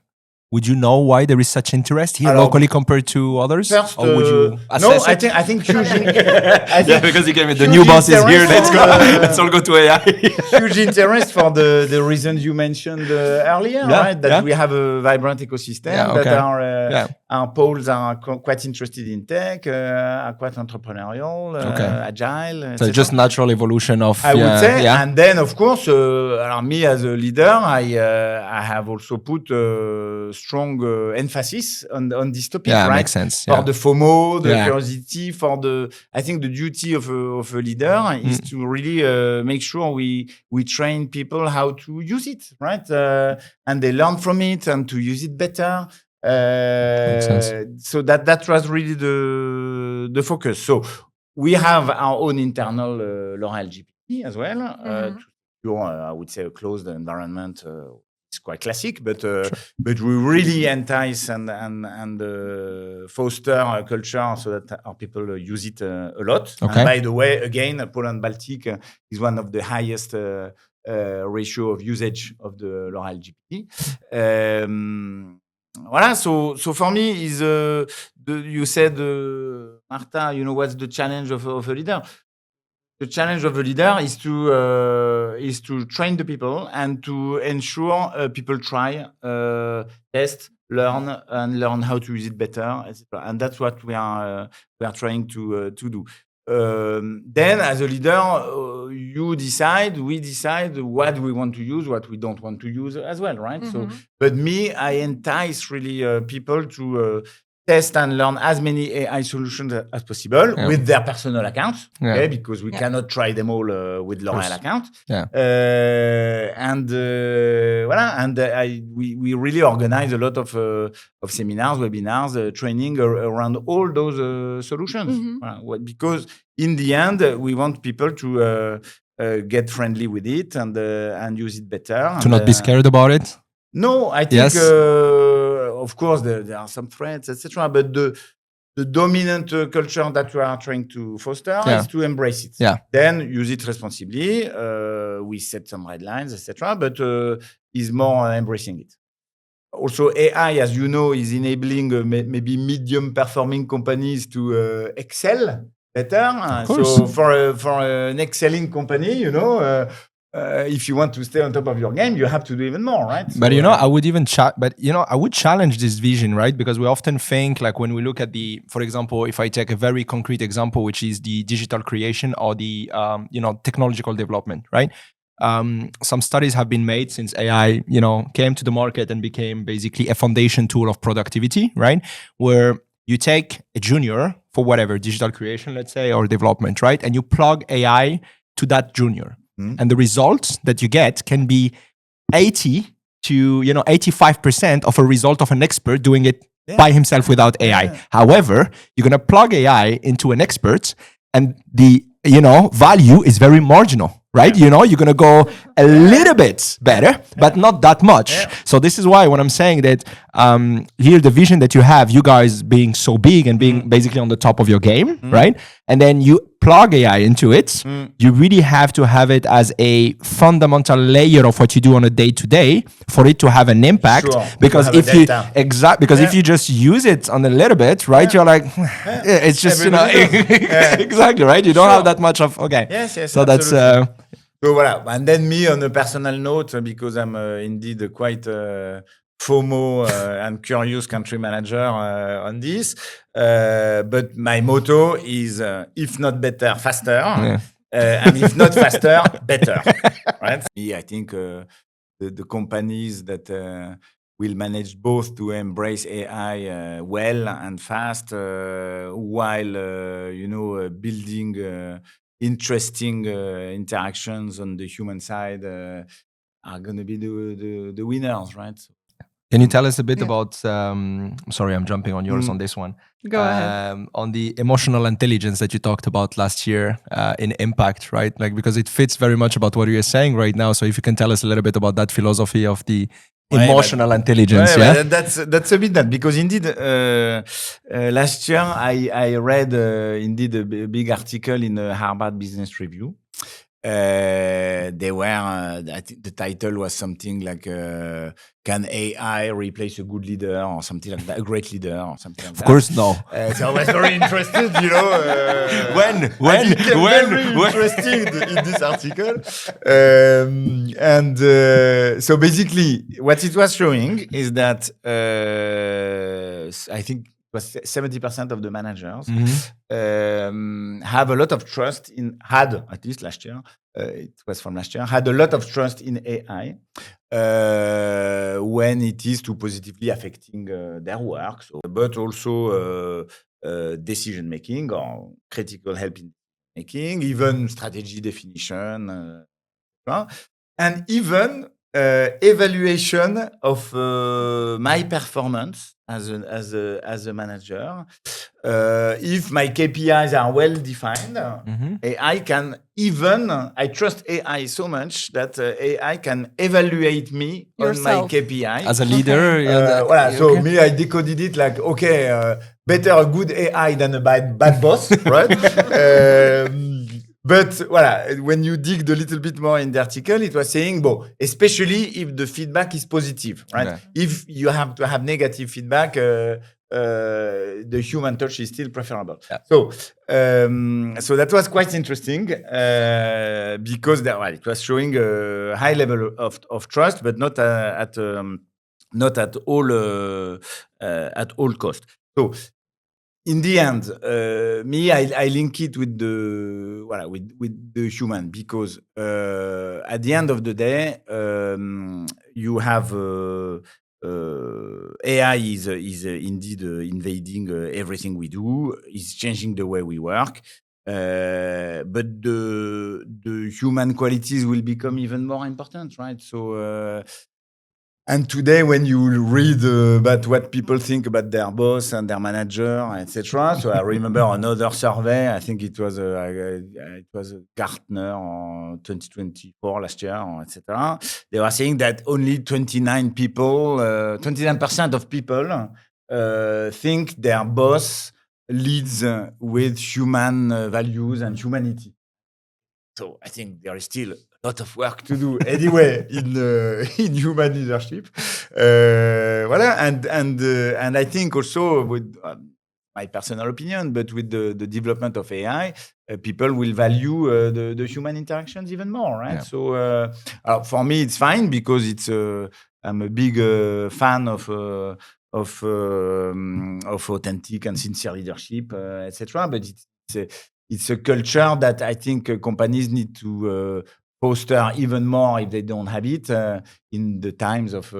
S2: Would you know why there is such interest here locally compared to others?
S1: First,
S2: or would you assess
S1: no,
S2: it?
S1: I think huge.
S2: Because you came in, the new boss is here. Let's go. Let's all go to AI.
S1: Huge interest for the reasons you mentioned earlier, right? That we have a vibrant ecosystem, that our poles are quite interested in tech, are quite entrepreneurial, agile.
S2: So just natural evolution of.
S1: I would say, and then of course, me as a leader, I have also put strong emphasis on this topic, right?
S2: Makes sense.
S1: For the FOMO, the curiosity, I think the duty of a leader is to really make sure we train people how to use it, right? And they learn from it and to use it better. So that was really the focus. So we have our own internal L'Oréal GPT as well. I would say a closed environment. It's quite classic, but we really entice and foster a culture so that our people use it a lot.
S2: Okay.
S1: And by the way, again, Poland Baltic is one of the highest ratio of usage of the L'Oréal GPT. So for me, you said, Marta, what's the challenge of a leader? The challenge of a leader is to train the people and to ensure people try, test, learn how to use it better, etc. And that's what we are trying to do. Then, as a leader, we decide what we want to use, what we don't want to use as well, right? So, but I entice really people to test and learn as many AI solutions as possible with their personal accounts, because we cannot try them all with L'Oréal account. We really organize a lot of seminars, webinars, training around all those solutions. Because in the end, we want people to get friendly with it and use it better.
S2: To not be scared about it?
S1: No, I think, of course, there are some threats, etc. But the dominant culture that we are trying to foster is to embrace it. Then use it responsibly. We set some red lines, etc. But is more embracing it. Also, AI, as you know, is enabling maybe medium-performing companies to excel better. So for an excelling company, if you want to stay on top of your game, you have to do even more, right?
S2: But I would even I would challenge this vision, right? Because we often think, like, when we look at for example, if I take a very concrete example, which is the digital creation or the technological development, right? Some studies have been made since AI, came to the market and became basically a foundation tool of productivity, right? Where you take a junior for whatever digital creation, let's say, or development, right? And you plug AI to that junior. And the results that you get can be 80 to 85% of a result of an expert doing it by himself without AI. Yeah. However, you're going to plug AI into an expert, and the value is very marginal, right? You're going to go a little bit better, but not that much. Yeah. So this is why when I'm saying that here, the vision that you have, you guys being so big and being basically on the top of your game, right? And then you plug AI into it, you really have to have it as a fundamental layer of what you do on a day-to-day for it to have an impact. Sure. Because if you just use it on a little bit, right, you're like, it's just exactly, right? You don't have that much of
S1: Yes.
S2: So
S1: absolutely.
S2: That's
S1: so voilà. And then me, on a personal note, because I'm indeed quite FOMO and curious country manager on this. But my motto is, if not better, faster. And if not faster, better. Right? I think the companies that will manage both to embrace AI well and fast, while building interesting interactions on the human side, are going to be the winners, right?
S2: Can you tell us a bit about, sorry, I'm jumping on yours on this one.
S3: Go ahead.
S2: On the emotional intelligence that you talked about last year in Impact, right? Like, because it fits very much about what you're saying right now. So if you can tell us a little bit about that philosophy of the emotional intelligence.
S1: That's a bit that, because indeed, last year I read indeed a big article in the Harvard Business Review. They were, I think the title was something like, can AI replace a good leader, or something like that, a great leader, or something like that.
S2: Of course, no.
S1: So I was very interested,
S2: When
S1: very interested in this article. So basically, what it was showing is that I think it was 70% of the managers have a lot of trust at least last year, it was from last year, had a lot of trust in AI when it is to positively affecting their work, but also decision making or critical help in making, even strategy definition, and even evaluation of my performance as a manager. If my KPIs are well defined, AI can I trust AI so much that AI can evaluate me on my KPIs.
S2: As a leader.
S1: So me, I decoded it like, better a good AI than a bad boss, right? But when you dig a little bit more in the article, it was saying, especially if the feedback is positive, right? Okay. If you have to have negative feedback, the human touch is still preferable. Yeah. So that was quite interesting because it was showing a high level of trust, but not at all cost. So in the end, I link it with the human, because at the end of the day, you have AI is indeed invading everything we do. Is changing the way we work, but the human qualities will become even more important, right? So. And today, when you read about what people think about their boss and their manager, etc., so I remember another survey. I think it was a Gartner or 2024 last year, etc. They were saying that only 29% of people think their boss leads with human values and humanity. So I think there is still a lot of work to do anyway in human leadership. And I think also with my personal opinion, but with the development of AI, people will value the human interactions even more, right?
S2: Yeah.
S1: So for me, it's fine because I'm a big fan of authentic and sincere leadership, etc. But it's a culture that I think companies need to foster even more if they don't have it in the times of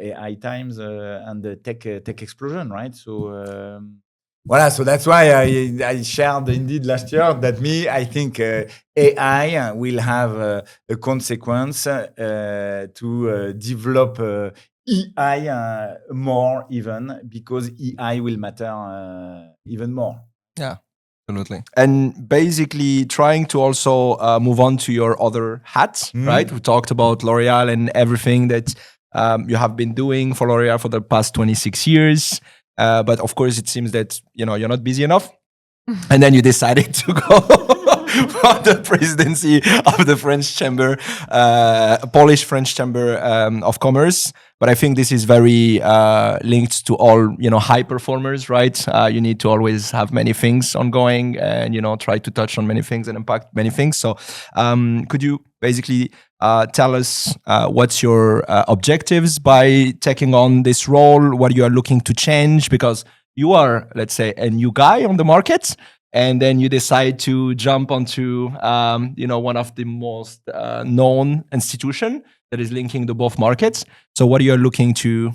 S1: AI times and the tech explosion, right? So voilà, so that's why I shared indeed last year that I think AI will have a consequence to develop EI more even because EI will matter even more.
S2: Yeah. Absolutely. And basically trying to also move on to your other hats, right? We talked about L'Oréal and everything that you have been doing for L'Oréal for the past 26 years. But of course, it seems that, you're not busy enough. And then you decided to go for the presidency of the French Chamber, Polish French Chamber of Commerce. But I think this is very linked to all, high performers, right? You need to always have many things ongoing and, try to touch on many things and impact many things. So could you basically tell us what's your objectives by taking on this role, what you are looking to change? Because you are, let's say, a new guy on the market, and then you decide to jump onto, one of the most known institution that is linking the both markets. So what are you looking to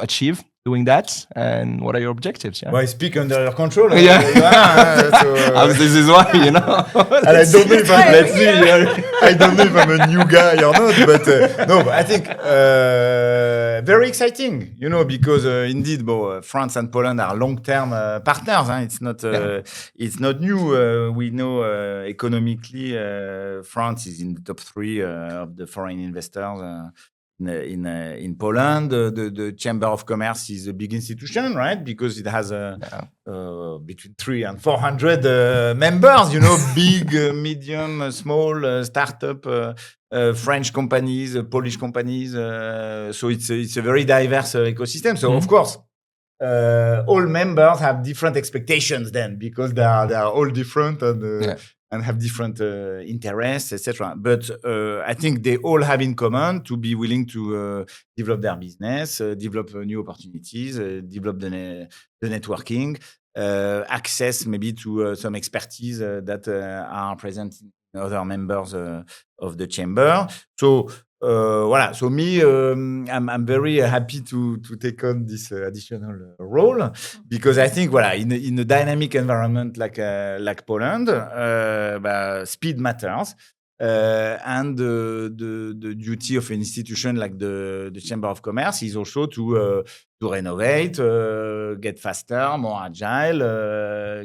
S2: achieve doing that, and what are your objectives?
S1: Well, I speak under your control.
S2: Yeah.
S1: This
S2: is why,
S1: and I don't know if I don't know if I'm a new guy or not, but no, I think very exciting, because indeed, France and Poland are long-term partners. It's not new. We know economically, France is in the top 3 of the foreign investors. In Poland, the Chamber of Commerce is a big institution, right? Because it has between 300 and 400 members. Big, medium, small, startup, French companies, Polish companies. So it's a very diverse ecosystem. So of course, all members have different expectations then because they are all different and have different interests, etc. But I think they all have in common to be willing to develop their business, develop new opportunities, develop the networking, access maybe to some expertise that are present in other members of the chamber. So voilà. So I'm very happy to take on this additional role because I think in a dynamic environment like Poland, speed matters. And the duty of an institution like the Chamber of Commerce is also to renovate, get faster, more agile,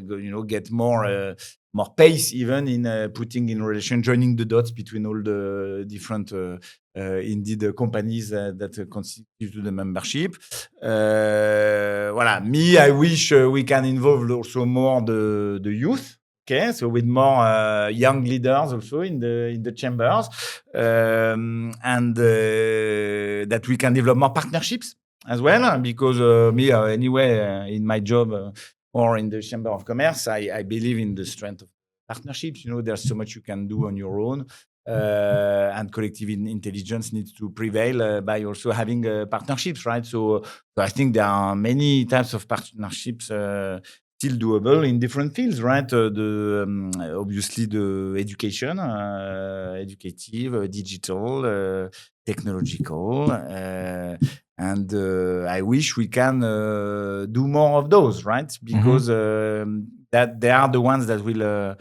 S1: get more pace even in putting in relation, joining the dots between all the different indeed companies that constitute the membership. I wish we can involve also more the youth. Okay, so with more young leaders also in the chambers, and that we can develop more partnerships as well. Because anyway, in my job or in the Chamber of Commerce, I believe in the strength of partnerships. There's so much you can do on your own, and collective intelligence needs to prevail by also having partnerships, right? So I think there are many types of partnerships. Still doable in different fields, right? Obviously the education, educative, digital, technological, and I wish we can do more of those, right? Because that they are the ones that will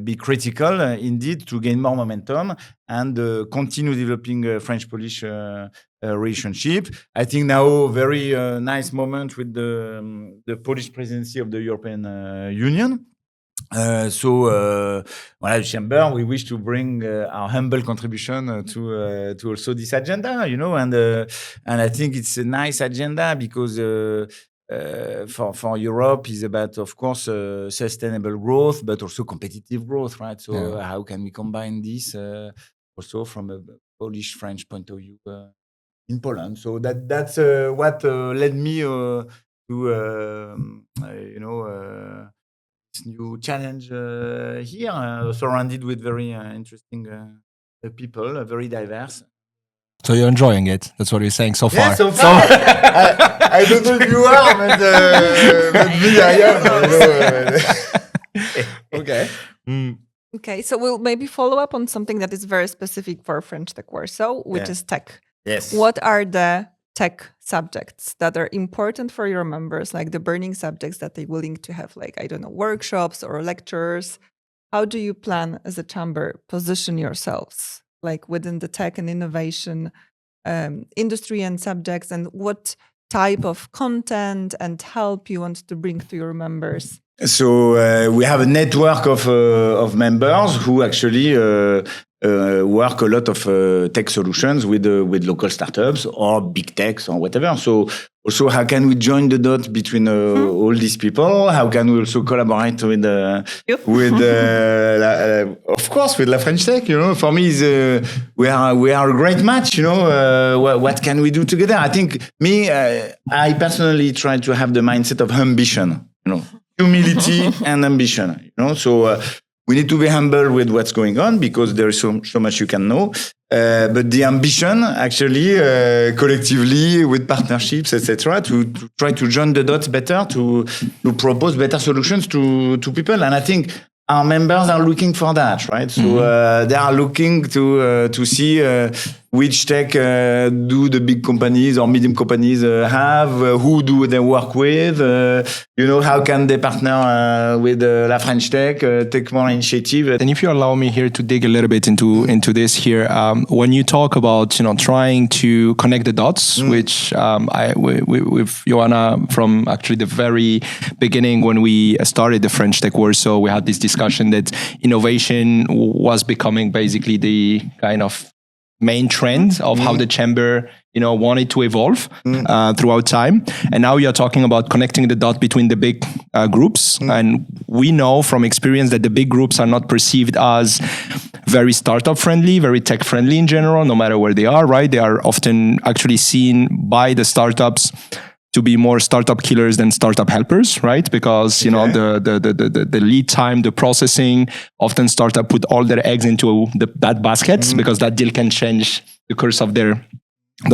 S1: be critical indeed to gain more momentum and continue developing French-Polish relationship. I think now very nice moment with the Polish presidency of the European Union. So the chamber, we wish to bring our humble contribution to also this agenda, and I think it's a nice agenda because for Europe is about, of course, sustainable growth, but also competitive growth, right? So how can we combine this also from a Polish-French point of view in Poland? So that's what led me this new challenge here, surrounded with very interesting people, very diverse.
S2: So you're enjoying it. That's what you're saying so far.
S1: Yeah, so far. I don't know if you are, but me, I am.
S2: Okay.
S3: Okay, so we'll maybe follow up on something that is very specific for French Tech Warsaw, which is tech.
S1: Yes.
S3: What are the tech subjects that are important for your members, like the burning subjects that they're willing to have, like, I don't know, workshops or lectures? How do you plan as a chamber position yourselves, like within the tech and innovation industry and subjects, and what type of content and help you want to bring to your members?
S1: So we have a network of members who actually work a lot of tech solutions with local startups or big techs or whatever. So also, how can we join the dots between all these people? How can we also collaborate with of course, with La French Tech? For me, we are a great match. What can we do together? I think I personally try to have the mindset of ambition. Humility and ambition, So we need to be humble with what's going on because there is so much you can know. But the ambition, actually, collectively with partnerships, etc., to try to join the dots better, to propose better solutions to people. And I think our members are looking for that, right? So they are looking to see which tech do the big companies or medium companies have, who do they work with, how can they partner with La French Tech, take more initiative.
S2: And if you allow me here to dig a little bit into this here, when you talk about trying to connect the dots, which with Joanna from actually the very beginning when we started the French Tech Warsaw, we had this discussion that innovation was becoming basically the kind of main trend of how the chamber wanted to evolve throughout time. And now you're talking about connecting the dot between the big groups. And we know from experience that the big groups are not perceived as very startup friendly, very tech friendly in general, no matter where they are, right? They are often actually seen by the startups to be more startup killers than startup helpers, right? Because the lead time, the processing, often startup put all their eggs into that basket because that deal can change the course of their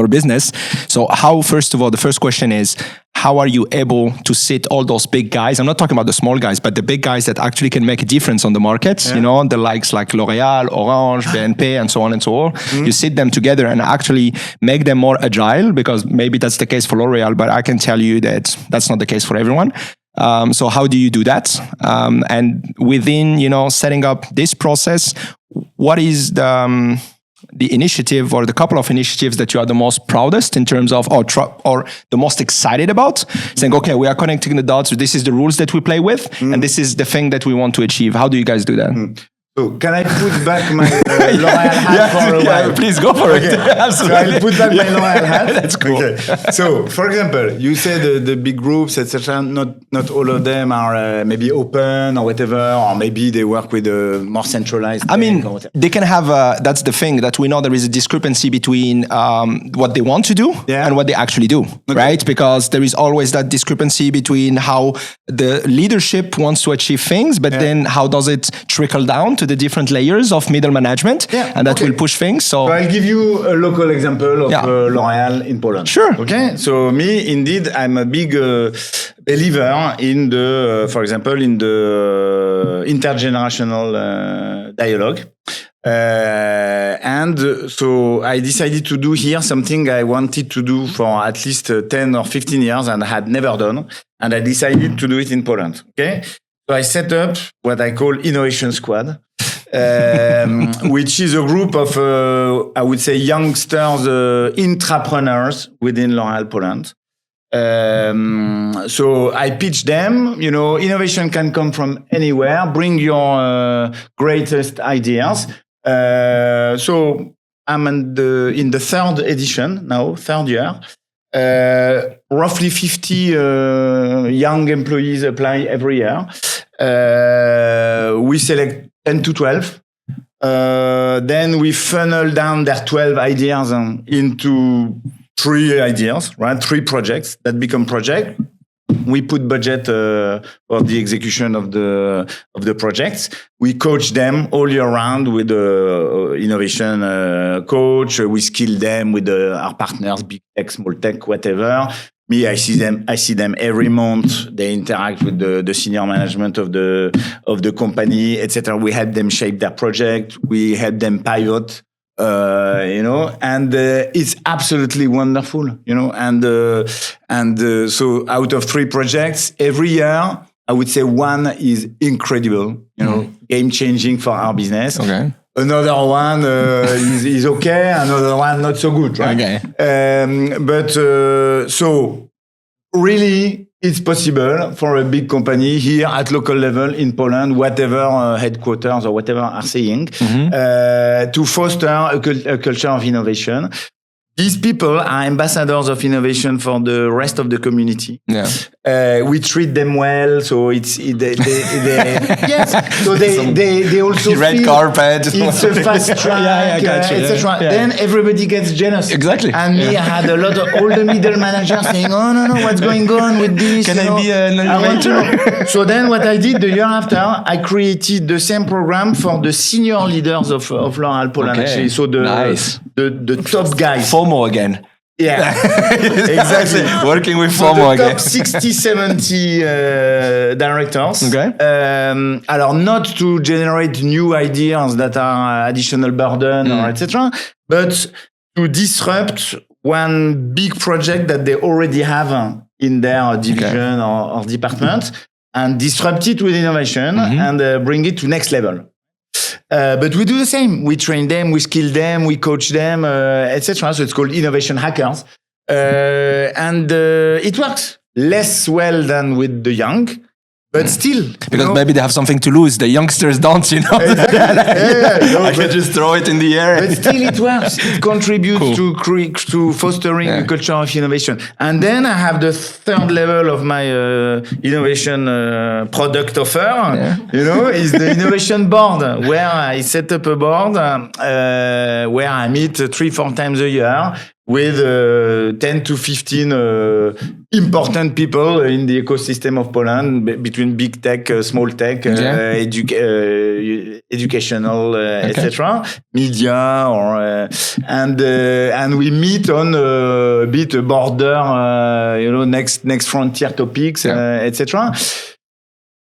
S2: business. So first of all, the first question is, how are you able to sit all those big guys? I'm not talking about the small guys, but the big guys that actually can make a difference on the market, the likes like L'Oréal, Orange, BNP, and so on and so on. You sit them together and actually make them more agile, because maybe that's the case for L'Oréal, but I can tell you that that's not the case for everyone. So how do you do that? And within, setting up this process, what is the initiative or the couple of initiatives that you are the most proudest in terms of, or the most excited about, saying, okay, we are connecting the dots. This is the rules that we play with, and this is the thing that we want to achieve. How do you guys do that?
S1: So can I put back my L'Oréal hat for a while?
S2: Please go for it. Absolutely.
S1: So I'll put back my L'Oréal hat.
S2: That's cool.
S1: Okay. So, for example, you said the big groups, etc. Not all of them are maybe open or whatever, or maybe they work with a more centralized.
S2: I mean, they can have. That's the thing, that we know there is a discrepancy between what they want to do and what they actually do, right? Because there is always that discrepancy between how the leadership wants to achieve things, but then how does it trickle down to the different layers of middle management, and that will push things. So
S1: I'll give you a local example of L'Oréal in Poland.
S2: Sure.
S1: Okay. So me, indeed, I'm a big believer in for example, in the intergenerational dialogue. And so I decided to do here something I wanted to do for at least 10 or 15 years and had never done. And I decided to do it in Poland. Okay. So I set up what I call Innovation Squad, which is a group of, I would say, youngsters, intrapreneurs within L'Oréal Poland. So I pitch them, innovation can come from anywhere. Bring your greatest ideas. So I'm in the third edition now, third year. Roughly 50 young employees apply every year. We select 10 to 12. Then we funnel down their 12 ideas into 3 ideas, right? 3 projects that become project. them. We put budget for the execution of the projects. We coach them all year round with the innovation coach. We skill them with our partners, big tech, small tech, whatever. Me, I see them every month. They interact with the senior management of the company, etc. We help them shape their project. We help them pivot. And it's absolutely wonderful, and so out of 3 projects every year, I would say 1 is incredible, game changing for our business.
S2: Okay.
S1: Another one is okay. Another one not so good, right?
S2: Okay.
S1: So really, it's possible for a big company here at local level in Poland, whatever headquarters or whatever are saying, to foster a culture of innovation. These people are ambassadors of innovation for the rest of the community.
S2: Yeah.
S1: We treat them well, so yes. So they also
S2: red
S1: feel
S2: carpet.
S1: It's a fast track, etc.
S2: Yeah.
S1: Then everybody gets jealous.
S2: Exactly.
S1: And me, I had a lot of all the middle managers saying, "Oh no, what's going on with this?
S2: Can I be an
S1: I want to
S2: innovator?"
S1: know." So then, what I did the year after, I created the same program for the senior leaders of L'Oréal Poland.
S2: Okay.
S1: Actually, so the top guys.
S2: FOMO again.
S1: Yeah, exactly.
S2: Working with
S1: So
S2: FOMO
S1: the
S2: again.
S1: top 60, 70 directors.
S2: Okay.
S1: Alors, not to generate new ideas that are additional burden or etc., but to disrupt one big project that they already have in their division or department, and disrupt it with innovation and bring it to next level. But we do the same. We train them, we skill them, we coach them, etc. So it's called innovation hackers. And it works less well than with the young, but still.
S2: Because maybe they have something to lose. The youngsters don't,
S1: Exactly.
S2: I can just throw it in the air.
S1: But still it works. It contributes to fostering a culture of innovation. And then I have the third level of my innovation product offer, is the innovation board, where I set up a board where I meet 3-4 times a year with 10 to 15 important people in the ecosystem of Poland, between big tech, small tech, educational, etc., media, or and we meet on a bit border, next frontier topics, etc.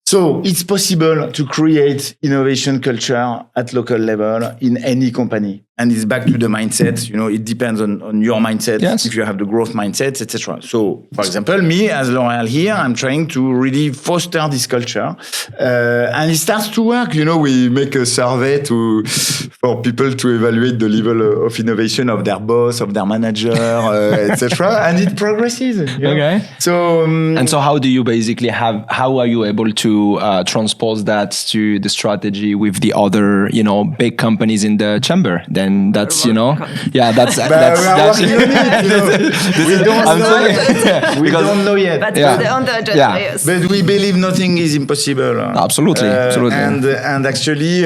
S1: So it's possible to create innovation culture at local level in any company. And it's back to the mindset. It depends on your mindset, if you have the growth mindset, etc. So, for example, me as L'Oréal here, I'm trying to really foster this culture. And it starts to work. We make a survey for people to evaluate the level of innovation of their boss, of their manager, etc. And it progresses.
S2: Okay.
S1: So,
S2: and so how do you basically how are you able to transpose that to the strategy with the other, big companies in the chamber? Then that's, that's
S1: we don't know yet.
S3: But on the agenda, yes.
S1: But we believe nothing is impossible.
S2: Absolutely.
S1: And actually,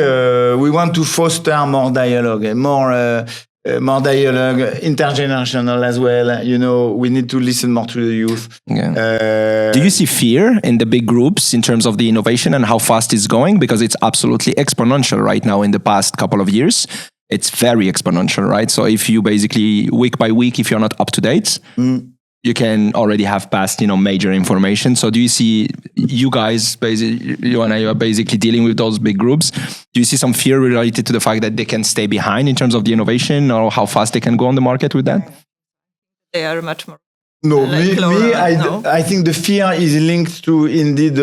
S1: we want to foster more dialogue, more dialogue, intergenerational as well. We need to listen more to the youth.
S2: Do you see fear in the big groups in terms of the innovation and how fast it's going? Because it's absolutely exponential right now in the past couple of years. It's very exponential, right? So if you basically, week by week, if you're not up to date, you can already have passed, major information. So do you see you guys, you and I are basically dealing with those big groups? Do you see some fear related to the fact that they can stay behind in terms of the innovation or how fast they can go on the market with that?
S3: They are much more.
S1: No, I think the fear is linked to indeed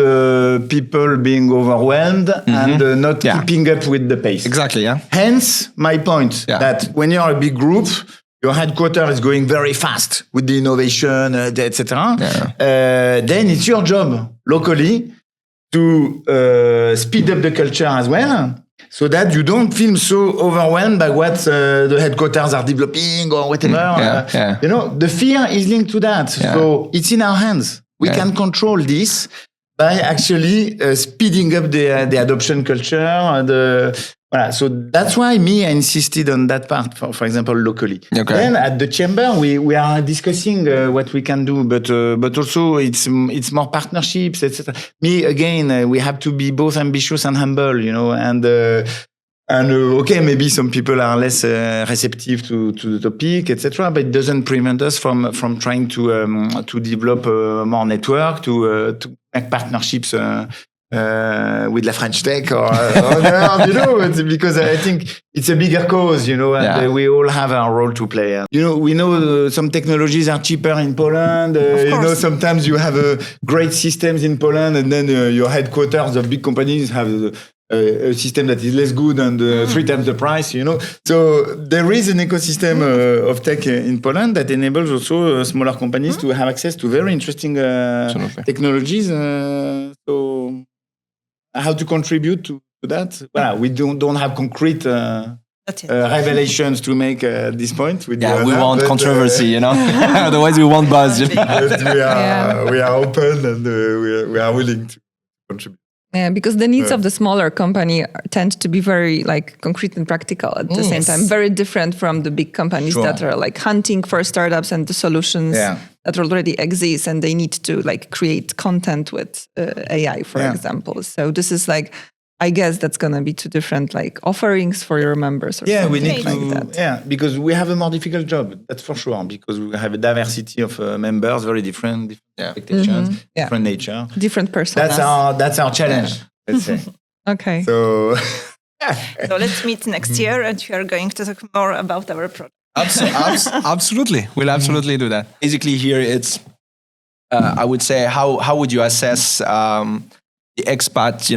S1: people being overwhelmed and not keeping up with the pace.
S2: Exactly, yeah.
S1: Hence, my point that when you're a big group, your headquarters is going very fast with the innovation, etc. Then it's your job locally to speed up the culture as well, so that you don't feel so overwhelmed by what the headquarters are developing or whatever. The fear is linked to that. So it's in our hands. We can control this by actually speeding up the adoption culture, So that's why I insisted on that part, for example, locally.
S2: Okay.
S1: Then at the chamber, we are discussing what we can do, but also it's more partnerships, etc. We have to be both ambitious and humble, and okay, maybe some people are less receptive to the topic, etc. But it doesn't prevent us from trying to develop more network, to make partnerships with La French Tech or because I think it's a bigger cause, and we all have our role to play. We know some technologies are cheaper in Poland. Sometimes you have great systems in Poland, and then your headquarters of big companies have a system that is less good and 3 times the price, So there is an ecosystem of tech in Poland that enables also smaller companies to have access to very interesting technologies. So how to contribute to that? Well, we don't have concrete revelations to make at this point.
S2: We want controversy, Otherwise, we want buzz.
S1: But we are open and we are willing to contribute.
S3: Yeah, because the needs of the smaller company tend to be very concrete and practical at the same time. Very different from the big companies that are hunting for startups and the solutions that already exist, and they need to create content with AI, for example. So this is I guess that's going to be 2 different offerings for your members. Or
S1: we need to.
S3: That.
S1: Yeah, because we have a more difficult job. That's for sure. Because we have a diversity of members, very different expectations, different nature,
S3: different personas.
S1: That's our challenge. Let's say.
S3: Okay.
S1: So
S4: let's meet next year, and we are going to talk more about our project.
S2: Absolutely, we'll absolutely do that. Basically, here it's. I would say, how would you assess the expat,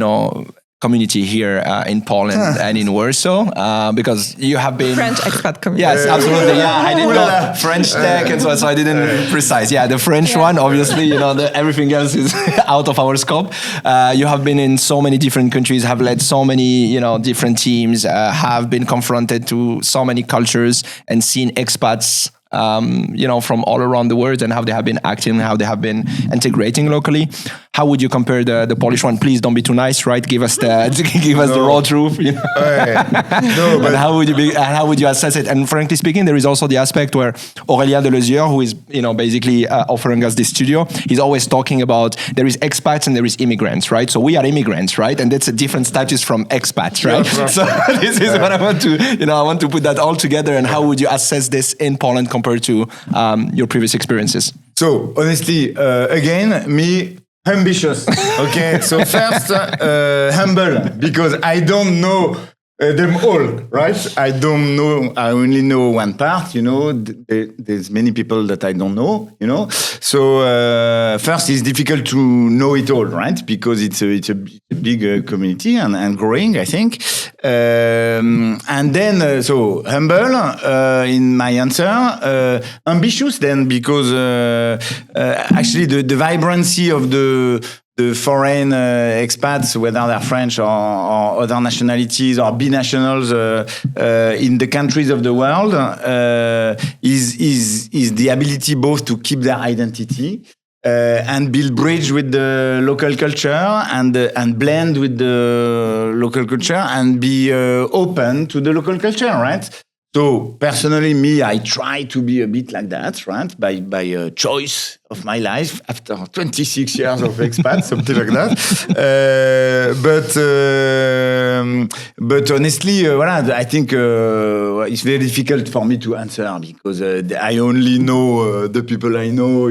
S2: community here in Poland and in Warsaw, because you have been
S3: French expat community.
S2: Yes, absolutely. Yeah, I didn't know French tech, and so I didn't precise. Yeah, the French one, obviously, everything else is out of our scope. You have been in so many different countries, have led so many, different teams, have been confronted to so many cultures and seen expats. From all around the world, and how they have been acting, how they have been integrating locally. How would you compare the Polish one? Please don't be too nice, right? Give us the raw truth.
S1: No, but
S2: how would you assess it? And frankly speaking, there is also the aspect where Aurélien Deleuzier, who is basically offering us this studio, he's always talking about there is expats and there is immigrants, right? So we are immigrants, right? And that's a different status from expats, right? So this is what I want to I want to put that all together. And how would you assess this in Poland compared to your previous experiences?
S1: So honestly, again, me ambitious. Okay, so first humble, because I don't know them all, right? I don't know. I only know one part. There's many people that I don't know. So first, it's difficult to know it all, right? Because it's a big community and growing, I think. And then so humble in my answer, ambitious then, because actually the vibrancy of the foreign expats, whether they're French or other nationalities or binationals in the countries of the world, is the ability both to keep their identity and build bridge with the local culture and blend with the local culture and be open to the local culture, right? So personally, I try to be a bit like that, right? By choice of my life after 26 years of expat, something like that. But honestly, I think it's very difficult for me to answer because I only know the people I know,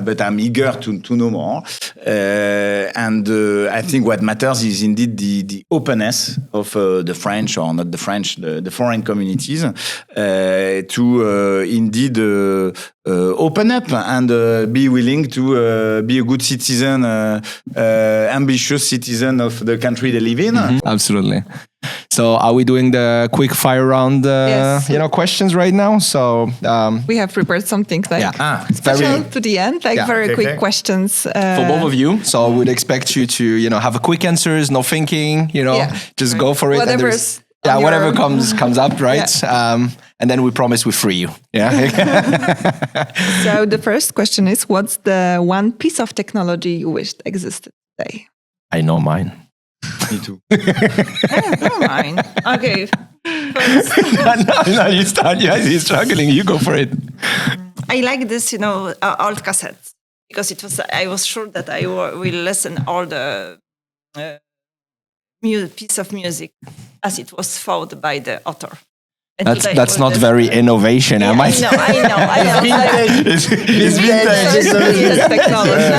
S1: but I'm eager to know more. And I think what matters is indeed the openness of the French, or not the French, the foreign communities, to indeed open up and be willing to be a good citizen, ambitious citizen of the country they live in.
S2: Mm-hmm. Absolutely. So are we doing the quick fire round,
S3: yes.
S2: Questions right now? So
S3: we have prepared something special to the end, very quick questions
S2: for both of you. So I would expect you to, have a quick answers, no thinking, just go for it. Whatever comes up, right? Yeah. And then we promise we free you. Yeah.
S3: So the first question is, what's the one piece of technology you wished existed today?
S2: I know mine.
S1: Me too.
S4: Never mind. Okay. First,
S2: no, you start. Yeah, he's struggling. You go for it.
S4: I like this, old cassettes because I was sure that I will listen all the piece of music as it was thought by the author. And
S2: That's not very innovation, am I?
S4: I know.
S2: It's vintage.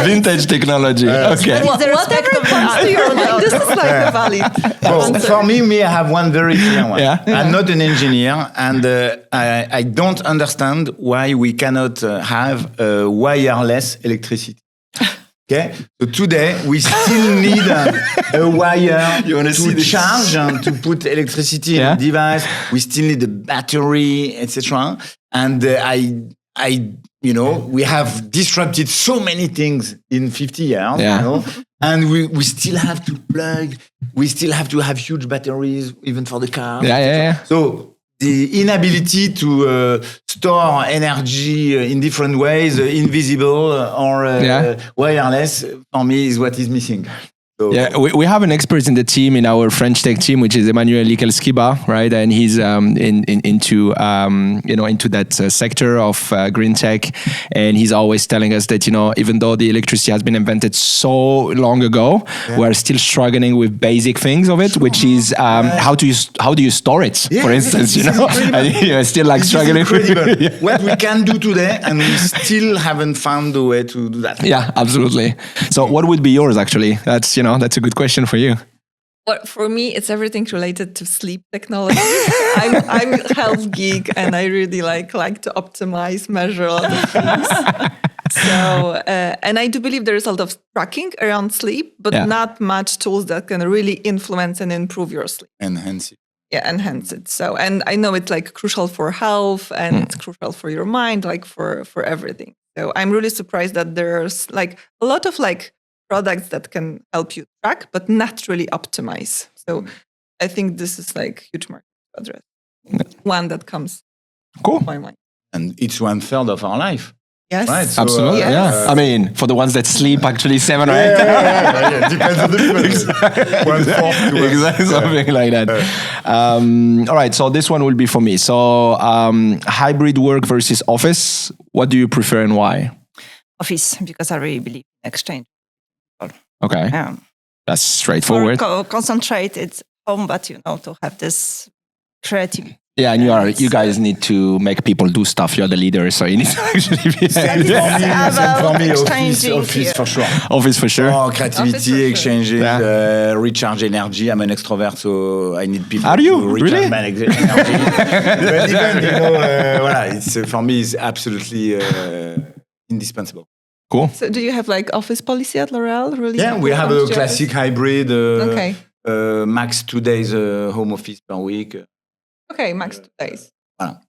S2: Vintage technology. Okay.
S3: Whatever comes to your mind, this is like a valid answer.
S1: For me, I have one very clear one.
S2: Yeah.
S1: I'm not an engineer, and I don't understand why we cannot have wireless electricity. Okay, so today we still need a wire to charge and to put electricity in the device. We still need a battery, etc. And we have disrupted so many things in 50 years.
S2: Yeah.
S1: And we still have to plug. We still have to have huge batteries, even for the car.
S2: Yeah.
S1: So the inability to store energy in different ways, invisible or wireless, for me is what is missing. So,
S2: yeah, we have an expert in the team, in our French tech team, which is Emmanuel Likelskiba, right? And he's into that sector of green tech, and he's always telling us that even though the electricity has been invented so long ago, we're still struggling with basic things of it, which is how do you store it, for instance, and you're still struggling with
S1: what we can do today, and we still haven't found a way to do that.
S2: Yeah, absolutely. So, what would be yours actually? That's a good question for you.
S3: Well, for me, it's everything related to sleep technology. I'm a health geek, and I really like to optimize, measure all the things. So, and I do believe there is a lot of tracking around sleep, but not much tools that can really influence and improve your sleep.
S1: Enhance it.
S3: Yeah, enhance it. So, and I know it's crucial for health, and it's crucial for your mind, for everything. So I'm really surprised that there's a lot of products that can help you track, but not really optimize. So I think this is huge market to address. One that comes to my mind.
S1: And it's 1/3 of our life.
S3: Yes.
S1: Right. So,
S2: absolutely. I mean, for the ones that sleep actually 7 or 8.
S1: Yeah. Depends on the people.
S2: Exactly.
S1: 1/4
S2: exactly. Something like that. All right. So this one will be for me. So hybrid work versus office. What do you prefer and why?
S4: Office, because I really believe in exchange.
S2: Okay. That's straightforward.
S4: Concentrate at home, but to have this creative.
S2: Yeah, and you guys need to make people do stuff. You're the leader, so you need to actually be
S1: for me, office for sure.
S2: Office for sure.
S1: Creativity, exchanging, recharge energy. I'm an extrovert, so I need people.
S2: Are you
S1: to recharge
S2: really?
S1: my energy. But even it's for me is absolutely indispensable.
S2: Cool.
S3: So do you have office policy at L'Oréal? Really?
S1: Yeah, we have a classic hybrid.
S3: Max
S1: 2 days home office per week.
S3: Okay, max 2 days.
S1: But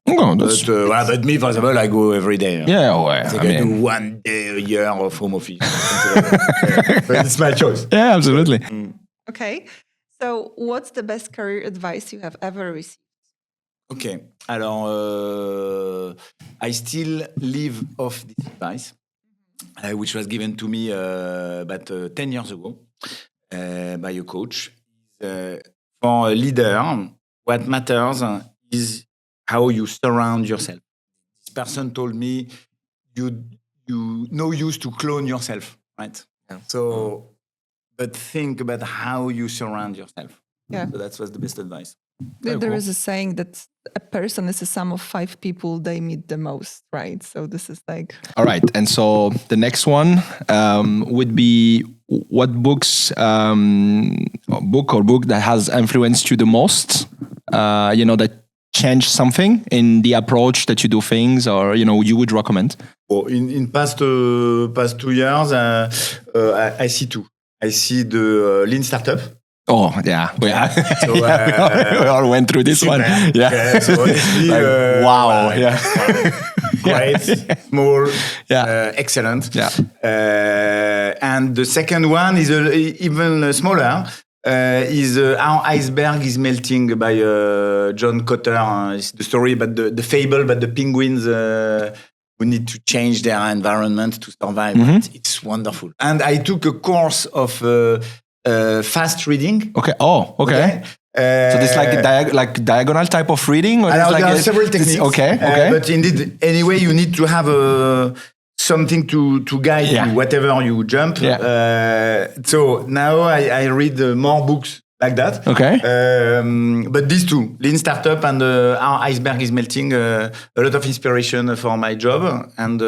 S1: me, for example, I go every day.
S2: Yeah,
S1: I do 1 day a year of home office. But it's my choice.
S2: Yeah, absolutely.
S3: Okay. So what's the best career advice you have ever received?
S1: Okay. Alors, I still live off this advice, which was given to me about 10 years ago by a coach. For a leader, what matters is how you surround yourself. This person told me, you no use to clone yourself, right? Yeah. So, but think about how you surround yourself.
S3: Yeah.
S1: So that was the best advice.
S3: There is a saying that a person is a sum of 5 people they meet the most, right? So this is
S2: All right. And so the next one would be what book that has influenced you the most, that changed something in the approach that you do things, or, you would recommend?
S1: Well, in past 2 years, I see 2. I see the Lean Startup.
S2: Oh, yeah.
S1: So,
S2: we all went through this one. Yeah.
S1: Okay, so honestly,
S2: wow. Yeah.
S1: Great, small, excellent.
S2: Yeah.
S1: And the second one is even smaller. Is How Iceberg is Melting by John Cotter. It's the story about the fable about the penguins who need to change their environment to survive. Mm-hmm. It's wonderful. And I took a course of fast reading.
S2: Okay. Oh, okay. So this like diagonal type of reading, or
S1: there are
S2: like
S1: several techniques.
S2: Okay.
S1: But indeed, anyway, you need to have something to guide you, whatever you jump.
S2: Yeah.
S1: So now I read more books like that.
S2: Okay.
S1: But these two, Lean Startup and Our Iceberg is Melting, a lot of inspiration for my job, and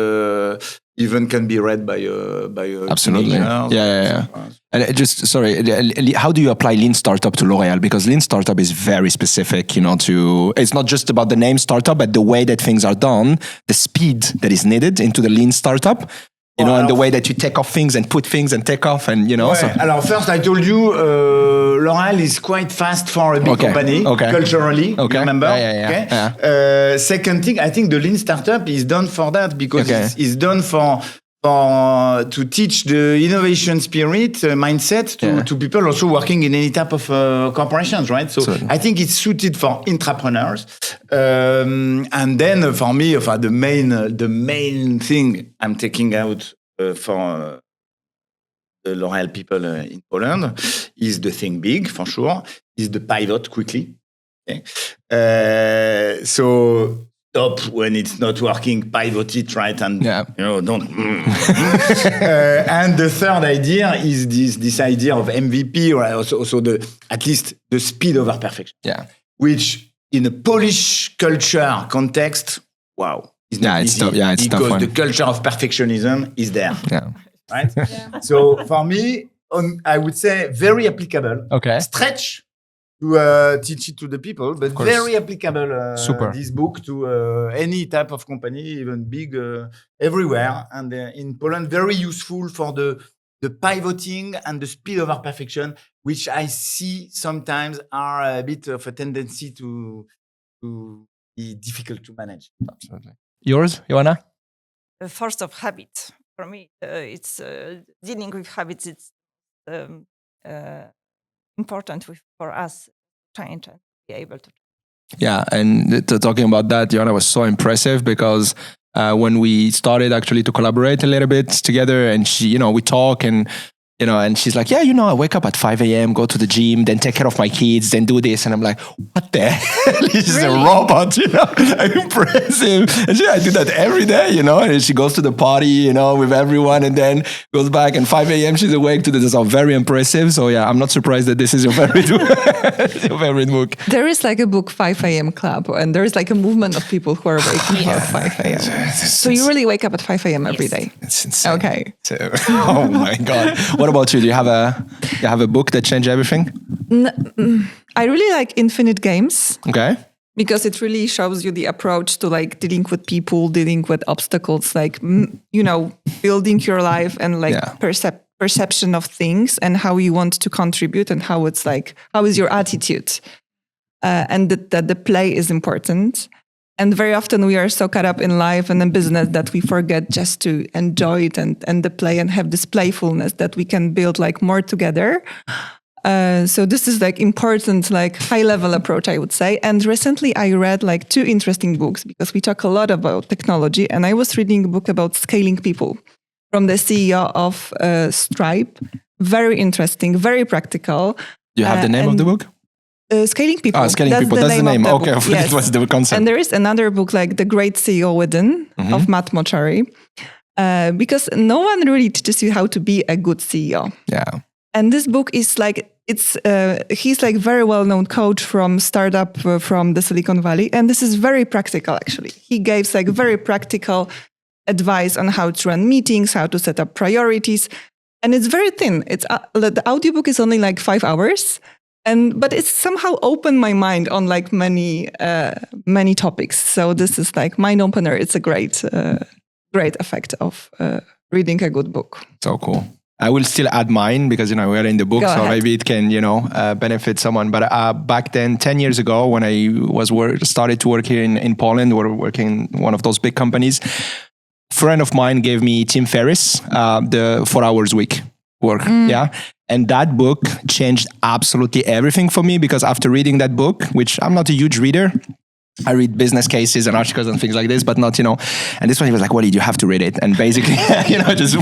S1: even can be read by
S2: absolutely.
S1: teenagers.
S2: Yeah. And just sorry, how do you apply Lean Startup to L'Oréal? Because Lean Startup is very specific, it's not just about the name startup, but the way that things are done, the speed that is needed into the Lean Startup. And the way that you take off things and put things and take off, and
S1: Alors first, I told you, L'Oréal is quite fast for a big company, culturally. You remember?
S2: Yeah.
S1: Second thing, I think the Lean Startup is done for that, because it's done to teach the innovation spirit mindset to people also working in any type of corporations, right? So I think it's suited for entrepreneurs. And then for me, the main thing I'm taking out for the L'Oréal people in Poland is the think big, for sure, is the pivot quickly. Okay? So stop when it's not working, pivot it, right? And don't. And the third idea is this idea of MVP, or also at least the speed over perfection.
S2: Yeah.
S1: Which in a Polish culture context, wow, is not easy,
S2: it's tough.
S1: Because the culture of perfectionism is there.
S2: Yeah.
S1: Right. So for me, I would say very applicable.
S2: Okay.
S1: Stretch to teach it to the people, but very applicable.
S2: Super.
S1: This book to any type of company, even big, everywhere. And in Poland, very useful for the pivoting and the speed over perfection, which I see sometimes are a bit of a tendency to be difficult to manage.
S2: Absolutely. Yours, Joanna?
S4: First of habit. For me, it's dealing with habits. It's important for us trying to be able to.
S2: Yeah, and talking about that, Joanna was so impressive, because when we started actually to collaborate a little bit together, and she, we talk, and and she's like, I wake up at 5 a.m., go to the gym, then take care of my kids, then do this. And I'm like, what the hell? She's a robot, impressive. And I do that every day, and she goes to the party, with everyone, and then goes back, and 5 a.m. she's awake to this. So very impressive. So yeah, I'm not surprised that this is your favorite book.
S3: There is like a book 5 a.m. club, and there is like a movement of people who are waking up at 5 a.m. So you really wake up at 5 a.m. every day?
S2: It's insane.
S3: Okay.
S2: Oh my God. What about you? Do you have a book that changed everything?
S3: I really like Infinite Games.
S2: Okay.
S3: Because it really shows you the approach to like dealing with people, dealing with obstacles, like, building your life and like perception of things, and how you want to contribute, and how it's like, how is your attitude? And that the play is important. And very often we are so caught up in life and in business that we forget just to enjoy it and the play, and have this playfulness that we can build like more together. So this is like important, like high level approach, I would say. And recently I read like 2 interesting books, because we talk a lot about technology, and I was reading a book about scaling people from the CEO of Stripe. Very interesting, very practical.
S2: You have the name of the book?
S3: Scaling People.
S2: Scaling People. That's the name. Okay, I forgot what's the concept.
S3: And there is another book like The Great CEO Within of Matt Mochary, because no one really teaches you how to be a good CEO.
S2: Yeah.
S3: And this book is like, he's like very well-known coach from startup from the Silicon Valley. And this is very practical, actually. He gives like very practical advice on how to run meetings, how to set up priorities. And it's very thin. The audiobook is only like 5 hours. But it's somehow opened my mind on like many topics. So this is like mind opener. It's a great effect of reading a good book.
S2: So cool. I will still add mine, because we are in the book, so maybe it can benefit someone. But back then, 10 years ago, when I started to work here in Poland, or working in one of those big companies, a friend of mine gave me Tim Ferriss, the 4 hours week work. Yeah. And that book changed absolutely everything for me, because after reading that book, which I'm not a huge reader, I read business cases and articles and things like this, but not, and this one he was like, Walid, you have to read it. And basically, just,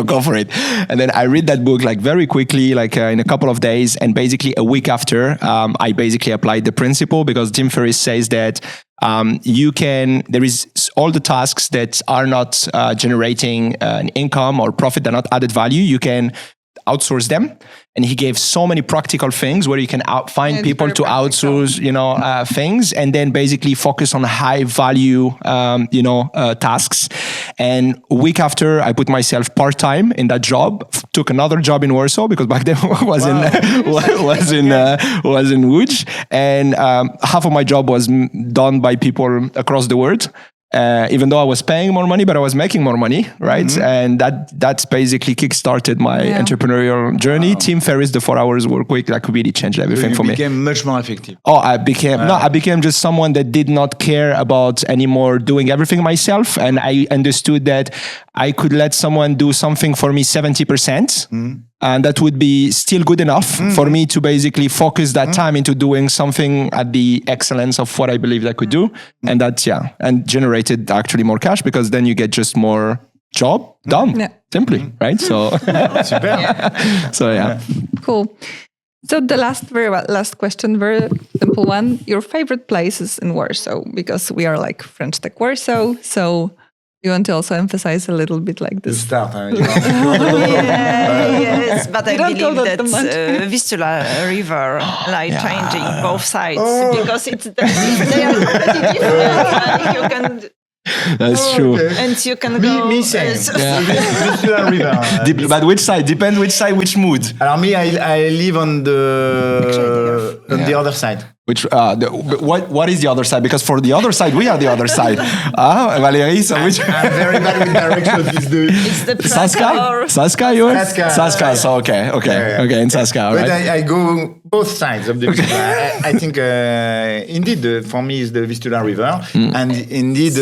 S2: go for it. And then I read that book like very quickly, like in a couple of days. And basically a week after, I basically applied the principle because Tim Ferriss says that there is all the tasks that are not generating an income or profit, they're not added value. You can outsource them. And he gave so many practical things where you can find people to outsource, things, and then basically focus on high value, tasks. And a week after, I put myself part-time in that job, took another job in Warsaw because back then was in Łódź, and half of my job was done by people across the world. Even though I was paying more money, but I was making more money, right? Mm-hmm. And that's basically kickstarted my entrepreneurial journey. Wow. Tim Ferriss, the 4 hours work week, that really changed everything for me. You became
S1: much more effective.
S2: Oh, I became just someone that did not care about anymore doing everything myself. And I understood that I could let someone do something for me 70%. Mm-hmm. And that would be still good enough for me to basically focus that time into doing something at the excellence of what I believed I could do. And and generated actually more cash because then you get just more job done, simply, right? So,
S3: Cool. So the last question, very simple one. Your favorite places in Warsaw, because we are like French Tech Warsaw, so you want to also emphasize a little bit like this.
S1: Start,
S4: yes, but I believe that Vistula River, changing both sides because they are pretty different. You can.
S2: That's true.
S4: Okay. And you can go.
S1: Me same. Vistula River.
S2: But which side? Depends which side, which mood.
S1: Me, I live on the other side.
S2: Which what is the other side? Because for the other side, we are the other side. Valéry, so which?
S1: I'm very bad with directions.
S4: It's the
S2: Saska? Saska, you are? Saska. So okay, in Saska, right?
S1: But I go both sides of the Vistula. I think indeed for me is the Vistula River, and indeed.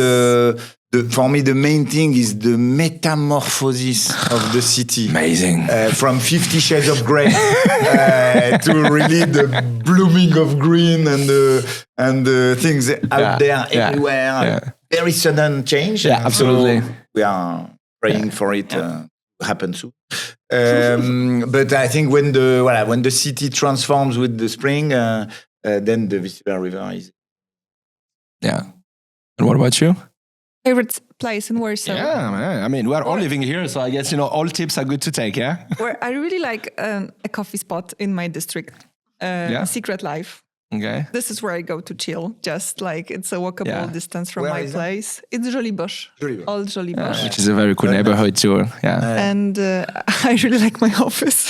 S1: For me, the main thing is the metamorphosis of the city.
S2: Amazing.
S1: From 50 Shades of Grey to really the blooming of green and the things out there everywhere. Yeah. Very sudden change.
S2: Yeah, absolutely.
S1: So we are praying for it to happen soon. But I think when the city transforms with the spring, then the Vistula River is.
S2: Yeah. And what about you?
S3: Favorite place in Warsaw?
S2: Yeah, man. I mean, we are all living here, so I guess, all tips are good to take, yeah?
S3: Where I really like a coffee spot in my district, Secret Life.
S2: Okay.
S3: This is where I go to chill, just like it's a walkable distance from my place. It's Żoliborz, Old Żoliborz.
S2: Which is a very cool neighborhood too,
S3: And I really like my office.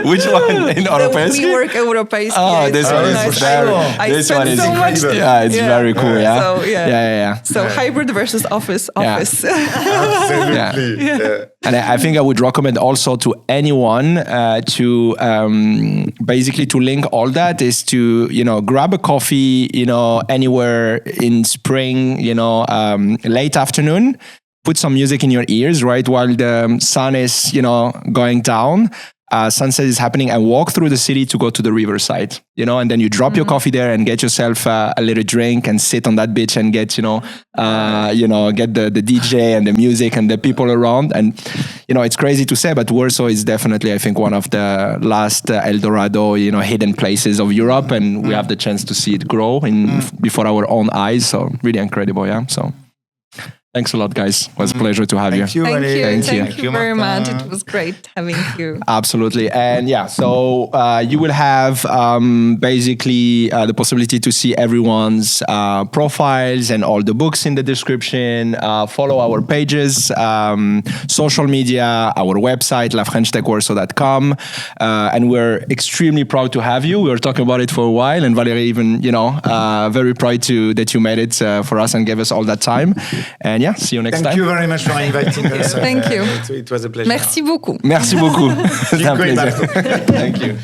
S2: Which one? In Europejski?
S3: We work Europejski.
S2: Oh, this one is it's very cool,
S3: So hybrid versus office.
S1: Absolutely.
S2: And I think I would recommend also to anyone to basically to link all that is to, grab a coffee, anywhere in spring, late afternoon, put some music in your ears, right? While the sun is, going down, sunset is happening, and walk through the city to go to the riverside, and then you drop your coffee there and get yourself a little drink and sit on that beach and get, get the DJ and the music and the people around. And, it's crazy to say, but Warsaw is definitely, I think, one of the last El Dorado, hidden places of Europe. And we have the chance to see it grow before our own eyes. So really incredible. Yeah. So. Thanks a lot, guys. It was a pleasure to have you.
S3: Thank you very much. It was great having you.
S2: Absolutely. And so you will have basically the possibility to see everyone's profiles and all the books in the description. Follow our pages, social media, our website, lafrenchetechwarsaw.com. And we're extremely proud to have you. We were talking about it for a while, and Valéry even, very proud that you made it for us and gave us all that time. And see you next time.
S1: Thank you very much for inviting us.
S3: Thank you.
S1: It was a pleasure.
S3: Merci beaucoup.
S2: Merci beaucoup. C'est un plaisir. Thank you.